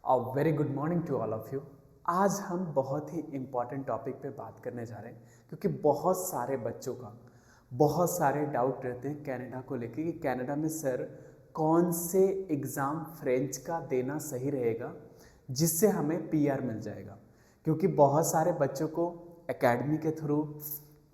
Very good morning to all of you. आज हम बहुत ही इम्पॉर्टेंट टॉपिक पे बात करने जा रहे हैं क्योंकि बहुत सारे बच्चों का बहुत सारे डाउट रहते हैं कनाडा को लेके कि कनाडा में सर कौन से एग्ज़ाम फ्रेंच का देना सही रहेगा जिससे हमें पीआर मिल जाएगा। क्योंकि बहुत सारे बच्चों को एकेडमी के थ्रू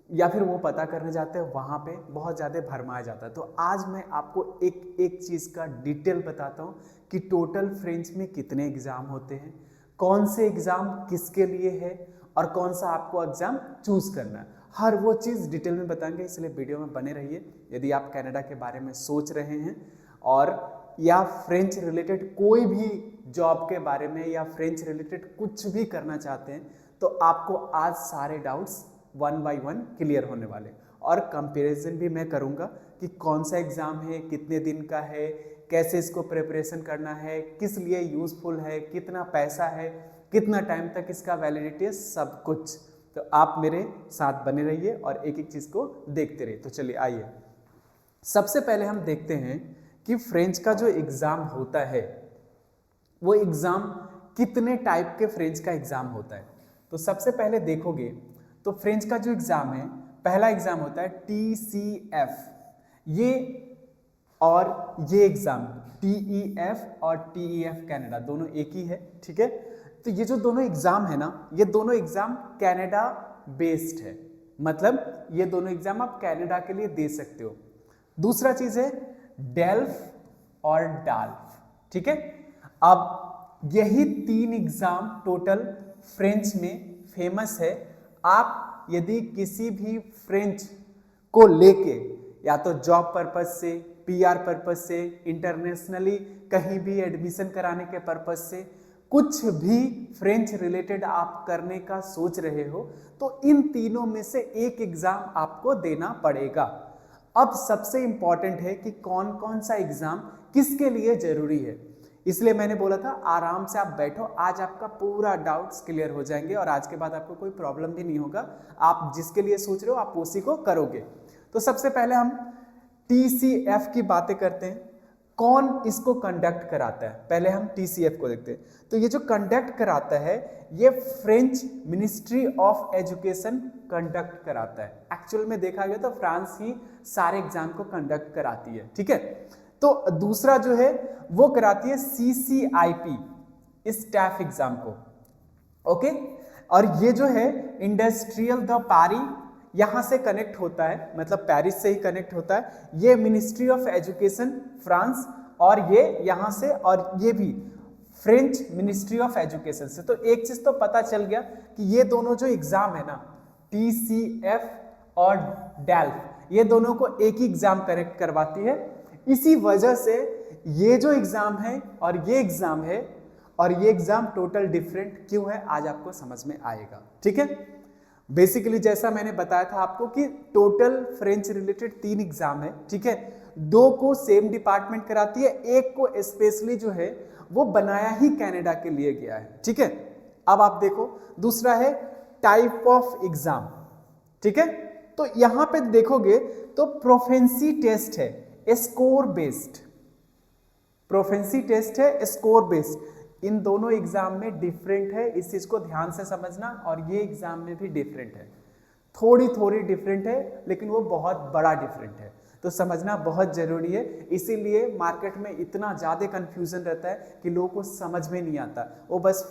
या फिर वो पता करने जाते हैं, वहाँ पे बहुत ज़्यादा भरमाया जाता है। तो आज मैं आपको एक एक चीज़ का डिटेल बताता हूँ कि टोटल फ्रेंच में कितने एग्ज़ाम होते हैं, कौन से एग्ज़ाम किसके लिए है और कौन सा आपको एग्ज़ाम चूज़ करना है। हर वो चीज़ डिटेल में बताएंगे, इसलिए वीडियो में बने रहिए। यदि आप कनाडा के बारे में सोच रहे हैं और या फ्रेंच रिलेटेड कोई भी जॉब के बारे में या फ्रेंच रिलेटेड कुछ भी करना चाहते हैं तो आपको आज सारे doubts one by one clear होने वाले और कंपैरिजन भी मैं करूंगा कि कौन सा एग्ज़ाम है, कितने दिन का है, कैसे इसको प्रिपरेशन करना है, किस लिए यूज़फुल है, कितना पैसा है, कितना टाइम तक इसका वैलिडिटी है, सब कुछ। तो आप मेरे साथ बने रहिए और एक एक चीज़ को देखते रहिए। तो चलिए आइए, सबसे पहले हम देखते हैं कि फ्रेंच का जो एग्ज़ाम होता है वो एग्ज़ाम कितने टाइप के फ्रेंच का एग्ज़ाम होता है। तो सबसे पहले देखोगे तो फ्रेंच का जो एग्ज़ाम है, पहला एग्ज़ाम होता है TCF। ये और ये एग्ज़ाम TEF और TEF कनाडा दोनों एक ही है, ठीक है। तो ये जो दोनों एग्ज़ाम है ना, ये दोनों एग्ज़ाम कनाडा बेस्ड है, मतलब ये दोनों एग्ज़ाम आप कनाडा के लिए दे सकते हो। दूसरा चीज़ है डेल्फ और डाल्फ, ठीक है। अब यही तीन एग्ज़ाम टोटल फ्रेंच में फेमस है। आप यदि किसी भी फ्रेंच को लेके या तो जॉब पर्पस से, पीआर पर्पस से, इंटरनेशनली कहीं भी एडमिशन कराने के पर्पस से कुछ भी फ्रेंच रिलेटेड आप करने का सोच रहे हो तो इन तीनों में से एक एग्ज़ाम आपको देना पड़ेगा। अब सबसे इंपॉर्टेंट है कि कौन कौन सा एग्ज़ाम किसके लिए ज़रूरी है, इसलिए मैंने बोला था आराम से आप बैठो, आज आपका पूरा डाउट्स क्लियर हो जाएंगे और आज के बाद आपको कोई प्रॉब्लम भी नहीं होगा। आप जिसके लिए सोच रहे हो आप उसी को करोगे। तो सबसे पहले हम TCF की बातें करते हैं, कौन इसको कंडक्ट कराता है। पहले हम TCF को देखते हैं। तो ये जो कंडक्ट कराता है ये French ministry of education conduct कराता है। एक्चुअल में देखा गया तो फ्रांस ही सारे एग्जाम को कंडक्ट कराती है, ठीक है। तो दूसरा जो है वो कराती है CCIP, स्टाफ एग्जाम को, ओके। और ये जो है इंडस्ट्रियल द पारी यहां से कनेक्ट होता है, मतलब पेरिस से ही कनेक्ट होता है। ये मिनिस्ट्री ऑफ एजुकेशन फ्रांस और ये यहां से, और ये भी फ्रेंच मिनिस्ट्री ऑफ एजुकेशन से। तो एक चीज तो पता चल गया कि ये दोनों जो एग्जाम है ना, TCF और डेल्फ, ये दोनों को एक ही एग्जाम कनेक्ट करवाती है। इसी वजह से ये जो एग्जाम है और ये एग्जाम है और ये एग्जाम टोटल डिफरेंट क्यों है आज आपको समझ में आएगा, ठीक है। बेसिकली जैसा मैंने बताया था आपको कि टोटल फ्रेंच रिलेटेड तीन एग्जाम है, ठीक है। दो को सेम डिपार्टमेंट कराती है, एक को स्पेशली जो है वो बनाया ही कनाडा के लिए गया है, ठीक है। अब आप देखो दूसरा है टाइप ऑफ एग्जाम, ठीक है। तो यहां पे देखोगे तो प्रोफेंसी टेस्ट है, स्कोर बेस्ड प्रोफेंसी टेस्ट है, स्कोर बेस्ड। इन दोनों एग्जाम में डिफरेंट है, इस चीज को ध्यान से समझना। और ये एग्जाम में भी डिफरेंट है, थोड़ी थोड़ी डिफरेंट है, लेकिन वो बहुत बड़ा डिफरेंट है, तो समझना बहुत जरूरी है। इसीलिए मार्केट में इतना ज्यादा कंफ्यूजन रहता है कि लोगों को समझ में नहीं आता। वो बस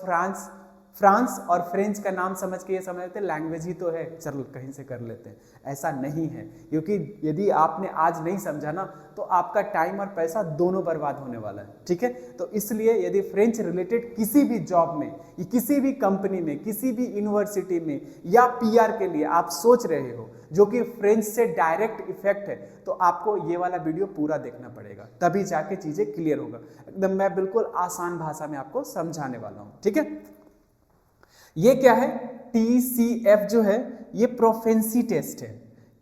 फ्रांस और फ्रेंच का नाम समझ के ये समझ लेते हैं लैंग्वेज ही तो है, चल कहीं से कर लेते हैं। ऐसा नहीं है, क्योंकि यदि आपने आज नहीं समझा ना तो आपका टाइम और पैसा दोनों बर्बाद होने वाला है, ठीक है। तो इसलिए यदि फ्रेंच रिलेटेड किसी भी जॉब में, किसी भी कंपनी में, किसी भी यूनिवर्सिटी में या पीआर के लिए आप सोच रहे हो जो कि फ्रेंच से डायरेक्ट इफेक्ट है, तो आपको ये वाला वीडियो पूरा देखना पड़ेगा, तभी जाके चीजें क्लियर होगा। एकदम मैं बिल्कुल आसान भाषा में आपको समझाने वाला हूं, ठीक है। ये क्या है, TCF जो है ये प्रोफेंसी टेस्ट है।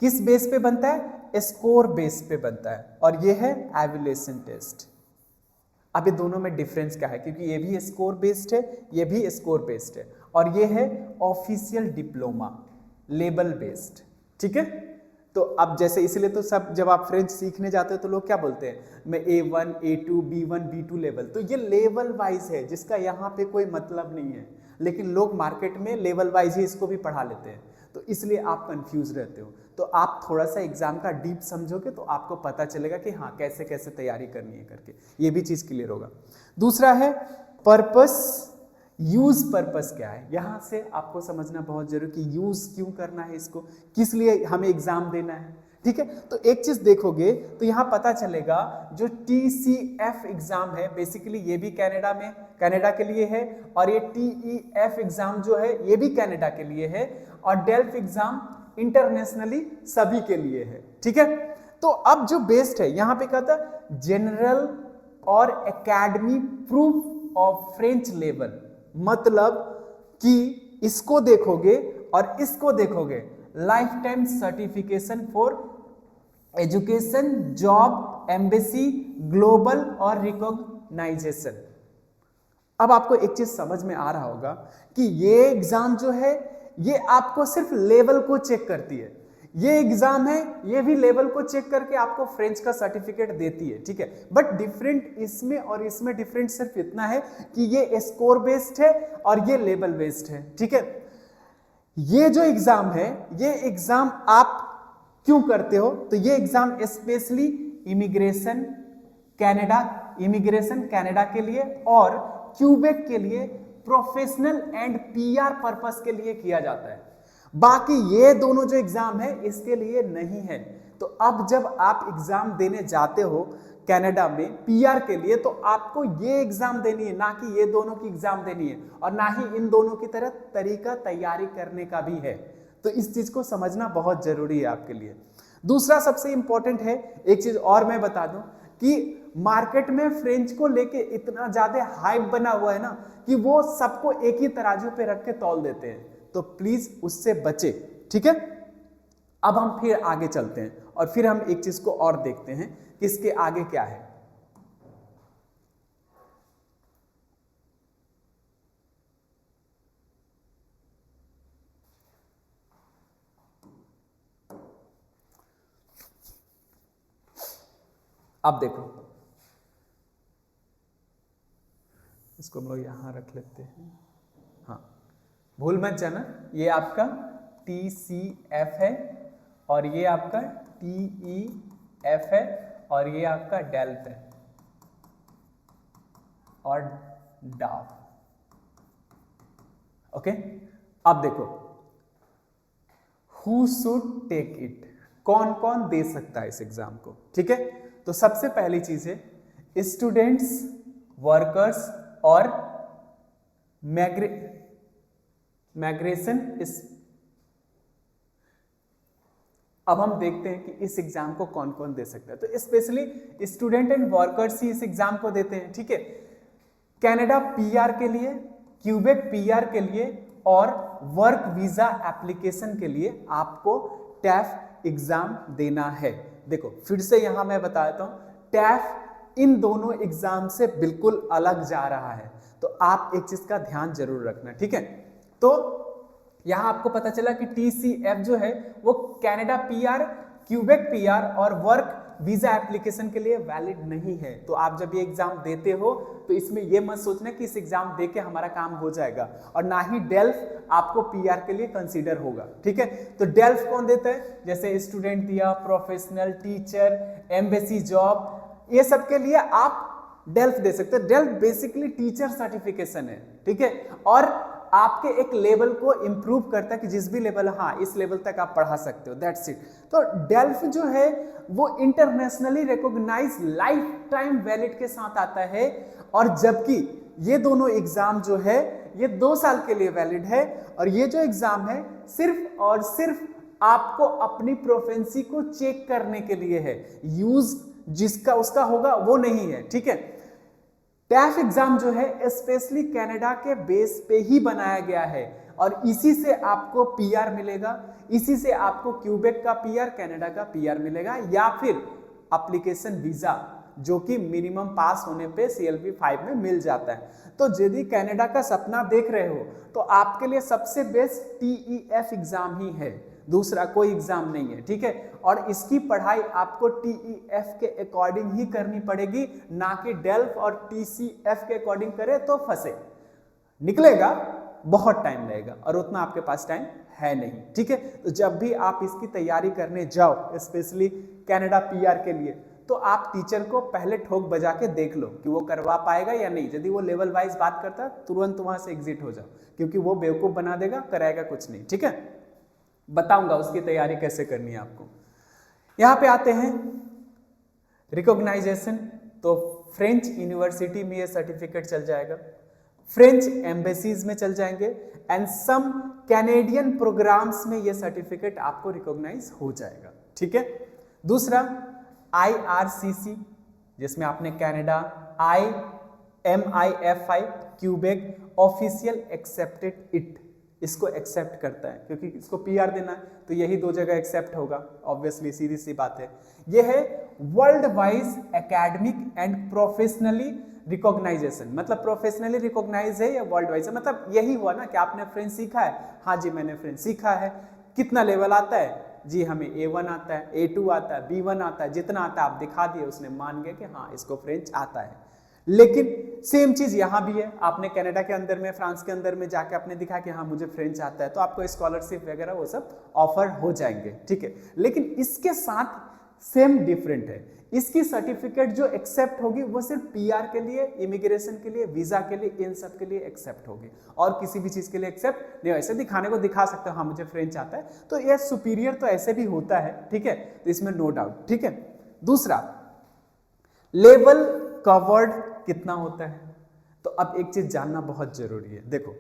किस बेस पे बनता है, स्कोर बेस पे बनता है। और ये है एवल्यूएशन टेस्ट। अब ये दोनों में डिफरेंस क्या है, क्योंकि ये भी स्कोर बेस्ड है, ये भी स्कोर बेस्ड है। और ये है ऑफिशियल डिप्लोमा लेबल बेस्ड, ठीक है। तो अब जैसे इसलिए तो सब जब आप फ्रेंच सीखने जाते हो तो लोग क्या बोलते हैं, मैं A1 A2 B1 B2 level, तो ये लेवल वाइज है जिसका यहाँ पे कोई मतलब नहीं है, लेकिन लोग मार्केट में लेवल वाइज ही इसको भी पढ़ा लेते हैं, तो इसलिए आप कंफ्यूज रहते हो। तो आप थोड़ा सा एग्जाम का डीप समझोगे तो आपको पता चलेगा कि हाँ कैसे कैसे तैयारी करनी है करके, ये भी चीज क्लियर होगा। दूसरा है पर्पस, यूज पर्पस क्या है, यहां से आपको समझना बहुत जरूरी कि यूज क्यों करना है इसको, किस लिए हमें एग्जाम देना है, ठीक है। तो एक चीज देखोगे तो यहां पता चलेगा जो TCF एग्जाम है बेसिकली ये भी कनाडा के लिए है, और ये TEF एग्जाम जो है ये भी कनाडा के लिए है, और डेल्फ एग्जाम इंटरनेशनली सभी के लिए है, ठीक है। तो अब जो बेस्ड है यहां पे कहता है जनरल और academy proof of French level, मतलब कि इसको देखोगे और इसको देखोगे, life time certification for education, job, embassy, global और रिकॉग्नाइजेशन। अब आपको एक चीज समझ में आ रहा होगा कि ये एग्जाम जो है ये आपको सिर्फ लेवल को चेक करती है, ये एग्जाम है ये भी लेवल को चेक करके आपको फ्रेंच का सर्टिफिकेट देती है, ठीक है। बट डिफरेंट इसमें और इसमें डिफरेंट सिर्फ इतना है कि ये स्कोर बेस्ड है और ये लेवल बेस्ड है, ठीक है। ये जो एग्जाम है ये एग्जाम आप क्यों करते हो, तो ये एग्जाम स्पेशली इमिग्रेशन कनाडा के लिए और क्यूबेक के लिए प्रोफेशनल एंड PR पर्पस के लिए किया जाता है। बाकी ये दोनों जो एग्जाम है इसके लिए नहीं है। तो अब जब आप एग्जाम देने जाते हो कनाडा में PR के लिए तो आपको ये एग्जाम देनी है, ना कि ये दोनों की एग्जाम देनी है, और ना ही इन दोनों की तरह तरीका तैयारी करने का भी है। तो इस चीज को समझना बहुत जरूरी है आपके लिए। दूसरा सबसे इंपॉर्टेंट है, एक चीज और मैं बता दूं कि मार्केट में फ्रेंच को लेके इतना ज्यादा हाइप बना हुआ है ना कि वो सबको एक ही तराजू पे रख के तौल देते हैं, तो प्लीज उससे बचे, ठीक है। अब हम फिर आगे चलते हैं और फिर हम एक चीज को और देखते हैं कि इसके आगे क्या है। अब देखो इसको हम लोग यहां रख लेते हैं, हाँ भूल मत जाना, ये आपका TCF है और ये आपका TEF है और ये आपका डेल्फ है और डाफ, ओके। अब देखो हु शुड टेक इट, कौन कौन दे सकता है इस एग्जाम को, ठीक है। तो सबसे पहली चीज है स्टूडेंट्स, वर्कर्स और माइग्रेशन। अब हम देखते हैं कि इस एग्जाम को कौन कौन दे सकता है। तो स्पेशली स्टूडेंट एंड वर्कर्स ही इस एग्जाम को देते हैं, ठीक है। कनाडा PR के लिए, क्यूबेक PR के लिए और वर्क वीजा एप्लीकेशन के लिए आपको टैफ एग्जाम देना है। देखो फिर से यहां मैं बता देता हूं, टैफ इन दोनों एग्जाम से बिल्कुल अलग जा रहा है, तो आप एक चीज का ध्यान जरूर रखना, ठीक है। तो यहां आपको पता चला कि TCF जो है वो कनाडा PR, क्यूबेक PR और वर्क वीजा एप्लीकेशन के लिए वैलिड नहीं है। तो आप जब ये एग्जाम देते हो तो इसमें ये मत सोचना कि इस एग्जाम दे के हमारा काम हो जाएगा, और ना ही डेल्फ आपको PR के लिए कंसीडर होगा, ठीक है। तो डेल्फ कौन देता है, जैसे स्टूडेंट दिया, प्रोफेशनल, टीचर, एम्बेसी, जॉब, ये सब के लिए आप डेल्फ दे सकते हैं। डेल्फ बेसिकली टीचर सर्टिफिकेशन है, ठीक है, और आपके एक लेवल को इंप्रूव करता है कि जिस भी लेवल, हाँ इस लेवल तक आप पढ़ा सकते हो, दैट्स इट। तो डेल्फ जो है वो internationally recognise lifetime valid के साथ आता है, और जबकि ये दोनों एग्जाम जो है ये 2 साल के लिए वैलिड है, और ये जो एग्जाम है सिर्फ और सिर्फ आपको अपनी प्रोफेंसी को चेक करने के लिए है, यूज जिसका उसका होगा वो नहीं है, ठीक है। टैफ एग्जाम जो है स्पेशली कनाडा के बेस पे ही बनाया गया है, और इसी से आपको PR मिलेगा, इसी से आपको क्यूबेक का PR, कनाडा का PR मिलेगा, या फिर एप्लीकेशन वीजा जो कि मिनिमम पास होने पे CLB 5 में मिल जाता है। तो यदि कनाडा का सपना देख रहे हो तो आपके लिए सबसे बेस्ट TEF एग्जाम ही है। दूसरा कोई एग्जाम नहीं है, ठीक है। और इसकी पढ़ाई आपको TEF के अकॉर्डिंग ही करनी पड़ेगी, ना कि डेल्फ और TCF के अकॉर्डिंग करे तो फंसे। निकलेगा, बहुत टाइम लगेगा और उतना आपके पास टाइम है नहीं, ठीक है। तो जब भी आप इसकी तैयारी करने जाओ, स्पेशली कनाडा PR के लिए, तो आप टीचर को पहले ठोक बजा के देख लो कि वो करवा पाएगा या नहीं। यदि वो लेवल वाइज बात करता है, तुरंत वहां से एग्जिट हो जाओ, क्योंकि वो बेवकूफ बना देगा, कराएगा कुछ नहीं, ठीक है। बताऊंगा उसकी तैयारी कैसे करनी है आपको। यहां पे आते हैं रिकॉग्नाइजेशन, तो फ्रेंच यूनिवर्सिटी में ये सर्टिफिकेट चल जाएगा, फ्रेंच एम्बेसीज में चल जाएंगे, एंड सम कैनेडियन प्रोग्राम्स में ये सर्टिफिकेट आपको रिकॉग्नाइज हो जाएगा, ठीक है। दूसरा IRCC, जिसमें आपने Canada, MIFI, Quebec official accepted it, इसको एक्सेप्ट करता है, क्योंकि इसको PR देना है तो यही दो जगह एक्सेप्ट होगा, ऑब्वियसली सीधी सी बात है। यह है world wise academic and professionally recognisation, मतलब प्रोफेशनली रिकॉग्नाइज है या वर्ल्ड वाइज है। मतलब यही हुआ ना कि आपने फ्रेंच सीखा है, हाँ जी मैंने फ्रेंच सीखा है, कितना लेवल आता है जी, हमें A1 आता है, A2 आता है, B1 आता है, जितना आता है आप दिखा दिए, उसने मान गया कि हाँ इसको फ्रेंच आता है। लेकिन सेम चीज यहां भी है, आपने कनाडा के अंदर में, फ्रांस के अंदर में जाके आपने दिखा कि हाँ मुझे फ्रेंच आता है, तो आपको स्कॉलरशिप वगैरह वो सब ऑफर हो जाएंगे, ठीक है। लेकिन इसके साथ सेम डिफरेंट है, इसकी सर्टिफिकेट जो एक्सेप्ट होगी वो सिर्फ PR के लिए, इमिग्रेशन के लिए, वीजा के लिए, इन सब के लिए एक्सेप्ट होगी, और किसी भी चीज के लिए एक्सेप्ट नहीं। ऐसे दिखाने को दिखा सकते हो हाँ मुझे फ्रेंच आता है, तो ये सुपीरियर तो ऐसे भी होता है, ठीक है, तो इसमें नो डाउट, ठीक है। दूसरा, लेवल कवर्ड कितना होता है, तो अब एक चीज जानना बहुत जरूरी है। देखो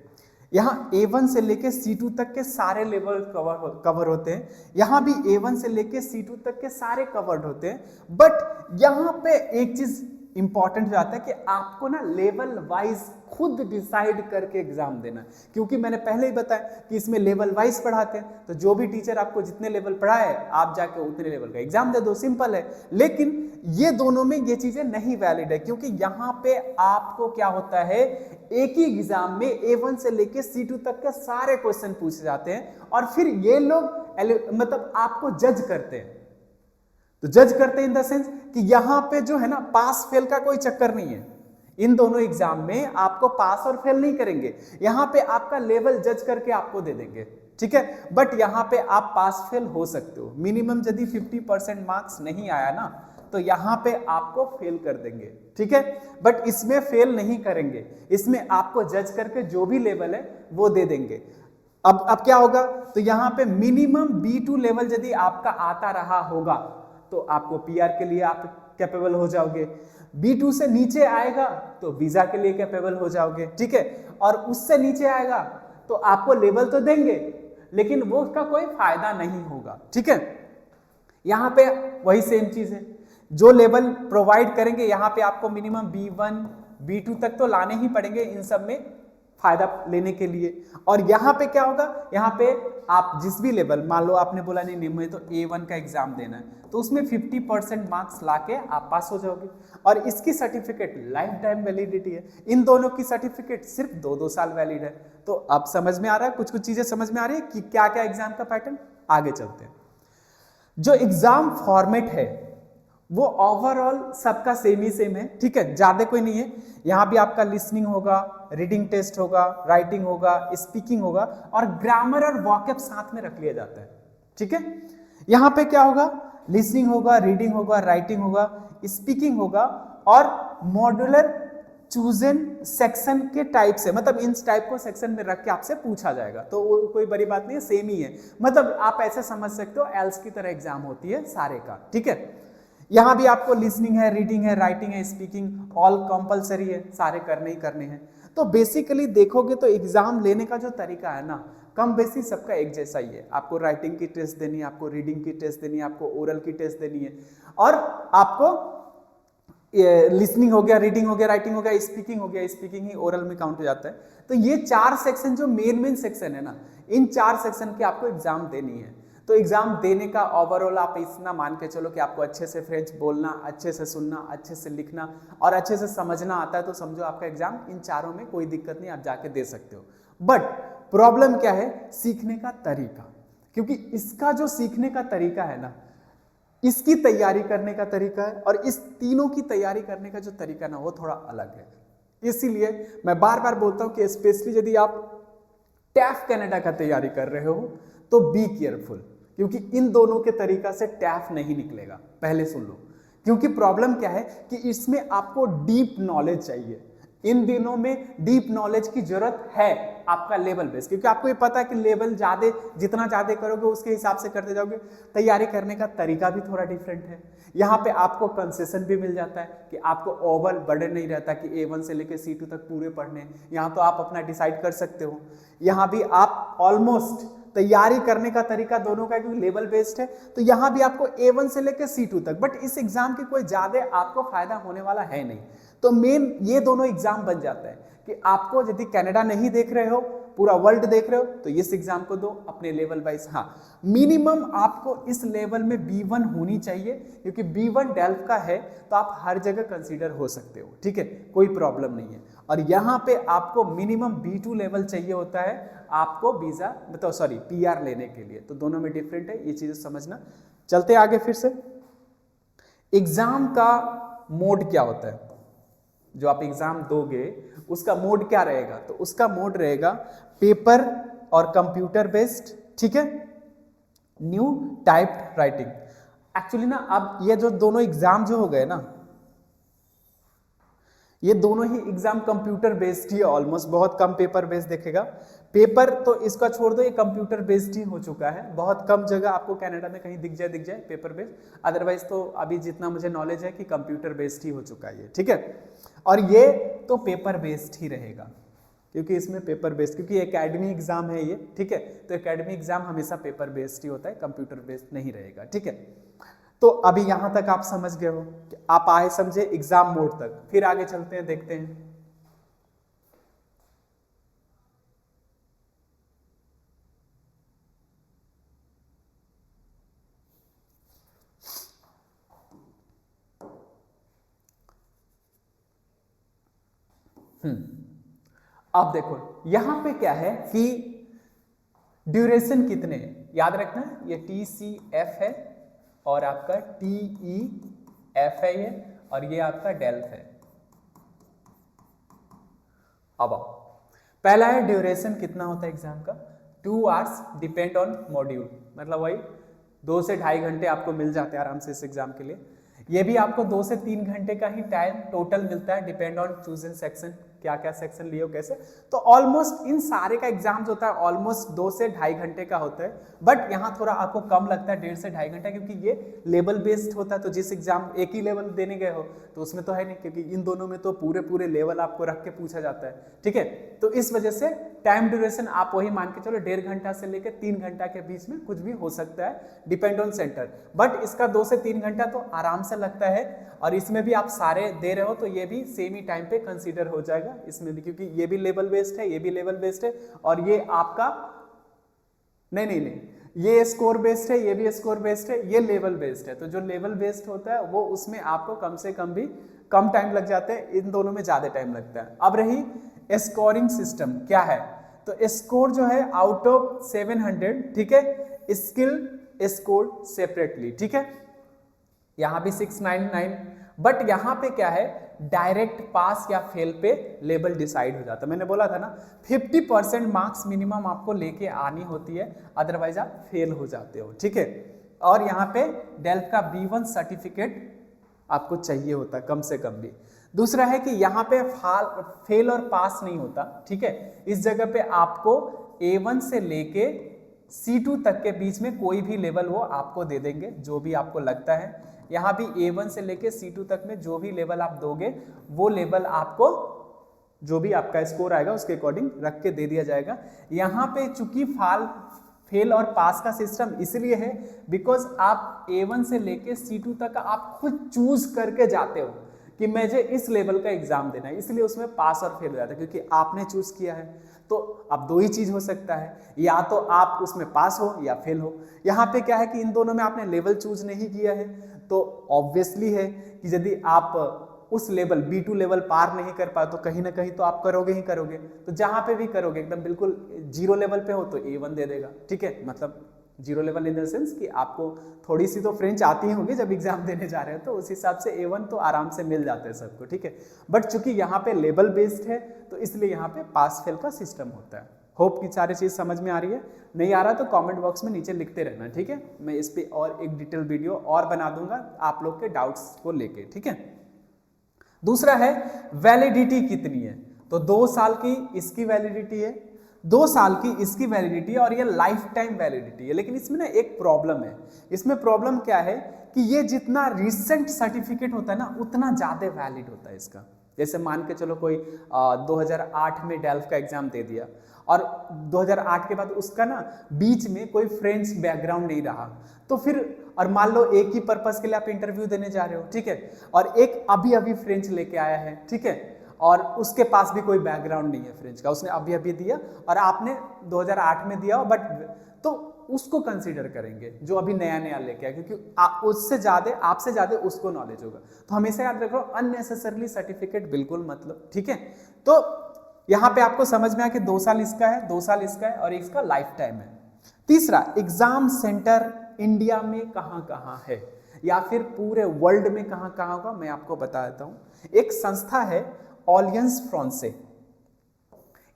यहाँ A1 से लेके C2 तक के सारे लेवल कवर होते हैं, यहाँ भी A1 से लेके C2 तक के सारे कवर्ड होते हैं, बट यहाँ पे एक चीज इंपॉर्टेंट हो जाता है कि आपको ना लेवल वाइज खुद डिसाइड करके एग्जाम देना, क्योंकि मैंने पहले ही बताया कि इसमें लेवल वाइज पढ़ाते हैं, तो जो भी टीचर आपको जितने लेवल पढ़ाए आप जाके उतने लेवल का एग्जाम दे दो, सिंपल है। लेकिन ये दोनों में ये चीजें नहीं वैलिड है, क्योंकि यहाँ पे आपको क्या होता है, एक ही एग्जाम में A1 से लेके C2 तक के सारे क्वेश्चन पूछे जाते हैं, और फिर ये लोग मतलब आपको जज करते हैं। तो जज करते हैं इन द सेंस कि यहां पे जो है ना पास फेल का कोई चक्कर नहीं है, इन दोनों एग्जाम में आपको पास और फेल नहीं करेंगे, यहां पे आपका लेवल जज करके आपको दे देंगे, ठीक है। बट यहां पे आप पास फेल हो सकते हो, मिनिमम यदि 50% मार्क्स नहीं आया ना तो यहां पे आपको फेल कर देंगे, ठीक है। बट इसमें फेल नहीं करेंगे, इसमें आपको जज करके जो भी लेवल है वो दे देंगे। अब क्या होगा, तो यहां पे मिनिमम B2 लेवल यदि आपका आता रहा होगा तो आपको PR के लिए आप कैपेबल हो जाओगे, B2 से नीचे आएगा तो वीजा के लिए कैपेबल हो जाओगे, ठीक है। और उससे नीचे आएगा तो आपको लेवल तो देंगे लेकिन वो उसका कोई फायदा नहीं होगा, ठीक है। यहां पे वही सेम चीज है, जो लेवल प्रोवाइड करेंगे यहाँ पे आपको मिनिमम B1 B2 तक तो लाने ही पड़ेंगे इन सब में फायदा लेने के लिए। और यहाँ पे क्या होगा, यहाँ पे आप जिस भी लेवल, मान लो आपने बोला नहीं मुझे तो A1 का एग्जाम देना है, तो उसमें 50% मार्क्स लाके आप पास हो जाओगे, और इसकी सर्टिफिकेट लाइफ टाइम वैलिडिटी है। इन दोनों की सर्टिफिकेट सिर्फ 2-2 साल वैलिड है। तो अब समझ में आ रहा है, कुछ कुछ चीजें समझ में आ रही है कि क्या क्या एग्जाम का पैटर्न। आगे चलते हैं, जो एग्जाम फॉर्मेट है वो ओवरऑल सबका सेम ही सेम है, ठीक है, ज्यादा कोई नहीं है। यहां भी आपका लिसनिंग होगा, रीडिंग टेस्ट होगा, राइटिंग होगा, स्पीकिंग होगा, और ग्रामर और वॉकअप साथ में रख लिया जाता है, ठीक है। यहां पे क्या होगा, लिसनिंग होगा, रीडिंग होगा, राइटिंग होगा, स्पीकिंग होगा, और मॉड्यूलर चूजन सेक्शन के टाइप से, मतलब इन टाइप को सेक्शन में रख के आपसे पूछा जाएगा, तो वो कोई बड़ी बात नहीं है, सेम ही है। मतलब आप ऐसे समझ सकते हो एल्स की तरह एग्जाम होती है सारे का, ठीक है। यहां भी आपको लिसनिंग है, रीडिंग है, राइटिंग है, स्पीकिंग ऑल कंपलसरी है, सारे करने ही करने हैं। तो बेसिकली देखोगे तो एग्जाम लेने का जो तरीका है ना, कम बेसी सबका एक जैसा ही है। आपको राइटिंग की टेस्ट देनी है, आपको रीडिंग की टेस्ट देनी है, आपको ओरल की टेस्ट देनी है, और आपको लिसनिंग हो गया, रीडिंग हो गया, राइटिंग हो गया, स्पीकिंग हो गया, स्पीकिंग ही ओरल में काउंट हो जाता है। तो ये 4 सेक्शन जो मेन सेक्शन है ना, इन 4 सेक्शन की आपको एग्जाम देनी है। तो एग्जाम देने का ओवरऑल आप इतना मान के चलो कि आपको अच्छे से फ्रेंच बोलना, अच्छे से सुनना, अच्छे से लिखना और अच्छे से समझना आता है, तो समझो आपका एग्जाम इन चारों में कोई दिक्कत नहीं, आप जाके दे सकते हो। बट प्रॉब्लम क्या है, सीखने का तरीका। क्योंकि इसका जो सीखने का तरीका है ना, इसकी तैयारी करने का तरीका है और इस तीनों की तैयारी करने का जो तरीका है ना, वो थोड़ा अलग है। इसीलिए मैं बार बार बोलता हूं कि स्पेशली यदि आप टैफ कनाडा का तैयारी कर रहे हो तो बी केयरफुल, क्योंकि इन दोनों के तरीका से टैफ नहीं निकलेगा। पहले सुन लो, क्योंकि प्रॉब्लम क्या है कि इसमें आपको डीप नॉलेज चाहिए। इन दिनों में डीप नॉलेज की जरूरत है आपका लेवल बेस, क्योंकि आपको ये पता है कि लेवल जितना ज्यादा करोगे उसके हिसाब से करते जाओगे। तैयारी करने का तरीका भी थोड़ा डिफरेंट है। यहाँ पे आपको कंसेशन भी मिल जाता है कि आपको ओवर बर्डन नहीं रहता कि A1 से लेकर C2 तक पूरे पढ़ने। यहाँ तो आप अपना डिसाइड कर सकते हो। यहाँ भी आप ऑलमोस्ट तैयारी करने का तरीका दोनों का क्योंकि लेवल बेस्ड है, तो यहाँ भी आपको A1 से लेकर C2 तक। बट इस एग्जाम की कोई ज्यादा आपको फायदा होने वाला है नहीं। तो मेन ये दोनों एग्जाम बन जाता है कि आपको यदि कनाडा नहीं देख रहे हो, पूरा वर्ल्ड देख रहे हो, तो इस एग्जाम को दो अपने लेवल वाइज। हाँ, मिनिमम आपको इस लेवल में B1 होनी चाहिए, क्योंकि B1 डेल्फ का है तो आप हर जगह कंसीडर हो सकते हो, ठीक है, कोई प्रॉब्लम नहीं है। और यहाँ पे आपको मिनिमम B2 लेवल चाहिए होता है आपको वीजा मतलब सॉरी PR लेने के लिए। तो दोनों में डिफरेंट है, ये चीजें समझना। चलते आगे फिर से। एग्जाम का मोड क्या होता है, जो आप एग्जाम दोगे उसका मोड क्या रहेगा? तो उसका मोड रहेगा पेपर और कंप्यूटर बेस्ड, ठीक है, न्यू टाइप्ड राइटिंग। एक्चुअली ना अब ये जो दोनों एग्जाम जो हो गए ना, ये दोनों ही एग्जाम कंप्यूटर बेस्ड ही है ऑलमोस्ट, बहुत कम पेपर बेस्ड देखेगा। पेपर तो इसका छोड़ दो, ये कंप्यूटर बेस्ड ही हो चुका है। बहुत कम जगह आपको कनाडा में कहीं दिख जाए पेपर बेस्ड, अदरवाइज तो अभी जितना मुझे नॉलेज है कि कंप्यूटर बेस्ड ही हो चुका है ये, ठीक है। और ये तो पेपर बेस्ड ही रहेगा, क्योंकि इसमें पेपर बेस्ड, क्योंकि एकेडमी एग्जाम है ये, ठीक है, तो एकेडमी एग्जाम हमेशा पेपर बेस्ड ही होता है, कंप्यूटर बेस्ड नहीं रहेगा, ठीक है। तो अभी यहां तक आप समझ गए हो कि आप आए समझे एग्जाम मोड तक। फिर आगे चलते हैं, देखते हैं। अब देखो यहां पे क्या है कि ड्यूरेशन कितने हैं, याद रखना, ये TCF है और आपका TEF है ये, और ये आपका डेल्फ है। अब आओ, पहला है ड्यूरेशन कितना होता है एग्जाम का, 2 आवर्स डिपेंड ऑन मॉड्यूल, मतलब वही 2 से 2.5 घंटे आपको मिल जाते हैं आराम से इस एग्जाम के लिए। ये भी आपको 2 से 3 घंटे का ही टाइम टोटल मिलता है, डिपेंड ऑन चूजन सेक्शन, क्या क्या सेक्शन लिए हो कैसे। तो ऑलमोस्ट इन सारे का एग्जाम होता है ऑलमोस्ट 2 से 2.5 घंटे का होता है। बट यहाँ थोड़ा आपको कम लगता है, 1.5 से 2.5 घंटा, क्योंकि ये लेवल बेस्ड होता है। तो जिस एग्जाम एक ही लेवल देने गए हो तो उसमें तो है नहीं, क्योंकि इन दोनों में तो पूरे लेवल आपको रख के पूछा जाता है, ठीक है। तो इस वजह से टाइम ड्यूरेशन आप वही मान के चलो 1.5 घंटा से लेकर 3 घंटा के बीच में कुछ भी हो सकता है, डिपेंड ऑन सेंटर। बट इसका 2 से 3 घंटा तो आराम से लगता है, और इसमें भी आप सारे दे रहे हो तो ये भी सेम ही टाइम पे कंसीडर हो जाएगा इसमें भी, क्योंकि ये भी लेवल बेस्ड है, ये भी लेवल बेस्ड है, और ये आपका नहीं, ये स्कोर बेस्ड है, ये भी स्कोर बेस्ड है, ये लेवल बेस्ड है। तो जो लेवल बेस्ड होता है वो उसमें आपको कम से कम भी कम टाइम लग जाते हैं, इन दोनों में ज्यादा टाइम लगता है। अब रही स्कोरिंग सिस्टम क्या है, तो स्कोर जो है आउट ऑफ 700, ठीक है, स्किल स्कोर सेपरेटली, ठीक है, यहां भी 699। बट यहां पे क्या है, डायरेक्ट पास या फेल पे लेवल डिसाइड हो जाता है। मैंने बोला था ना 50% मार्क्स मिनिमम आपको लेके आनी होती है, अदरवाइज आप फेल हो जाते हो, ठीक है। और यहाँ पे डेल्फ का B1 सर्टिफिकेट आपको चाहिए होता है कम से कम भी। दूसरा है कि यहाँ पे फेल और पास नहीं होता, ठीक है। इस जगह पे आपको A1 से लेके C2 तक के बीच में कोई भी लेवल वो आपको दे देंगे, जो भी आपको लगता है। यहाँ भी A1 से लेके C2 तक में जो भी लेवल आप दोगे वो लेवल आपको जो भी आपका स्कोर आएगा उसके अकॉर्डिंग रख के दे दिया जाएगा। यहाँ पे चूंकि फेल और पास का सिस्टम इसलिए है बिकॉज आप A1 से लेके C2 तक आप खुद चूज करके जाते हो कि मुझे इस लेवल का एग्जाम देना है, इसलिए उसमें पास और फेल हो जाता है, क्योंकि आपने चूज किया है। तो अब 2 ही चीज हो सकता है, या तो आप उसमें पास हो या फेल हो। यहाँ पे क्या है कि इन दोनों में आपने लेवल चूज नहीं किया है, तो ऑब्वियसली है कि यदि आप उस लेवल B2 लेवल पार नहीं कर पाए तो कहीं ना कहीं तो आप करोगे ही करोगे। तो जहां पे भी करोगे एकदम बिल्कुल 0 लेवल पे हो तो A1 दे देगा, ठीक है, मतलब zero level in the sense कि आपको थोड़ी सी तो फ्रेंच आती ही होगी जब एग्जाम देने जा रहे हो, तो उस हिसाब से A1 तो आराम से मिल जाते हैं सबको, ठीक है। बट चूंकि यहाँ पे लेवल बेस्ड है तो इसलिए यहाँ पे पास फेल का सिस्टम होता है। होप कि सारी चीज़ समझ में आ रही है। नहीं आ रहा तो कमेंट बॉक्स में नीचे लिखते रहना, ठीक है। मैं इस पर और एक डिटेल वीडियो और बना दूंगा आप लोग के डाउट्स को लेके, ठीक है। दूसरा है वैलिडिटी कितनी है, तो 2 साल की इसकी वैलिडिटी है, 2 साल की इसकी वैलिडिटी है और ये लाइफ टाइम वैलिडिटी है। लेकिन इसमें ना एक प्रॉब्लम है। इसमें प्रॉब्लम क्या है कि ये जितना रिसेंट सर्टिफिकेट होता है ना उतना ज़्यादा वैलिड होता है इसका। जैसे मान के चलो कोई 2008 में डेल्फ का एग्जाम दे दिया और 2008 के बाद उसका ना बीच में कोई फ्रेंच बैकग्राउंड नहीं रहा, तो फिर और मान लो एक ही पर्पस के लिए आप इंटरव्यू देने जा रहे हो, ठीक है, और एक अभी अभी फ्रेंच लेके आया है, ठीक है, और उसके पास भी कोई बैकग्राउंड नहीं है फ्रेंच का, उसने अभी अभी दिया और आपने 2008 में दिया, बट तो उसको कंसीडर करेंगे जो अभी नया नया लेके आया, क्योंकि उससे ज्यादा आपसे ज्यादा उसको नॉलेज होगा। तो हमेशा याद रखो अननेसेसरली सर्टिफिकेट बिल्कुल मतलब, ठीक है। तो यहाँ पे आपको समझ में आया कि 2 साल इसका है, 2 साल इसका है और इसका लाइफ टाइम है। तीसरा, एग्जाम सेंटर इंडिया में कहाँ कहाँ है या फिर पूरे वर्ल्ड में कहाँ कहाँ होगा, मैं आपको बता देता हूँ। एक संस्था है ऑलियंस फ्रांसे,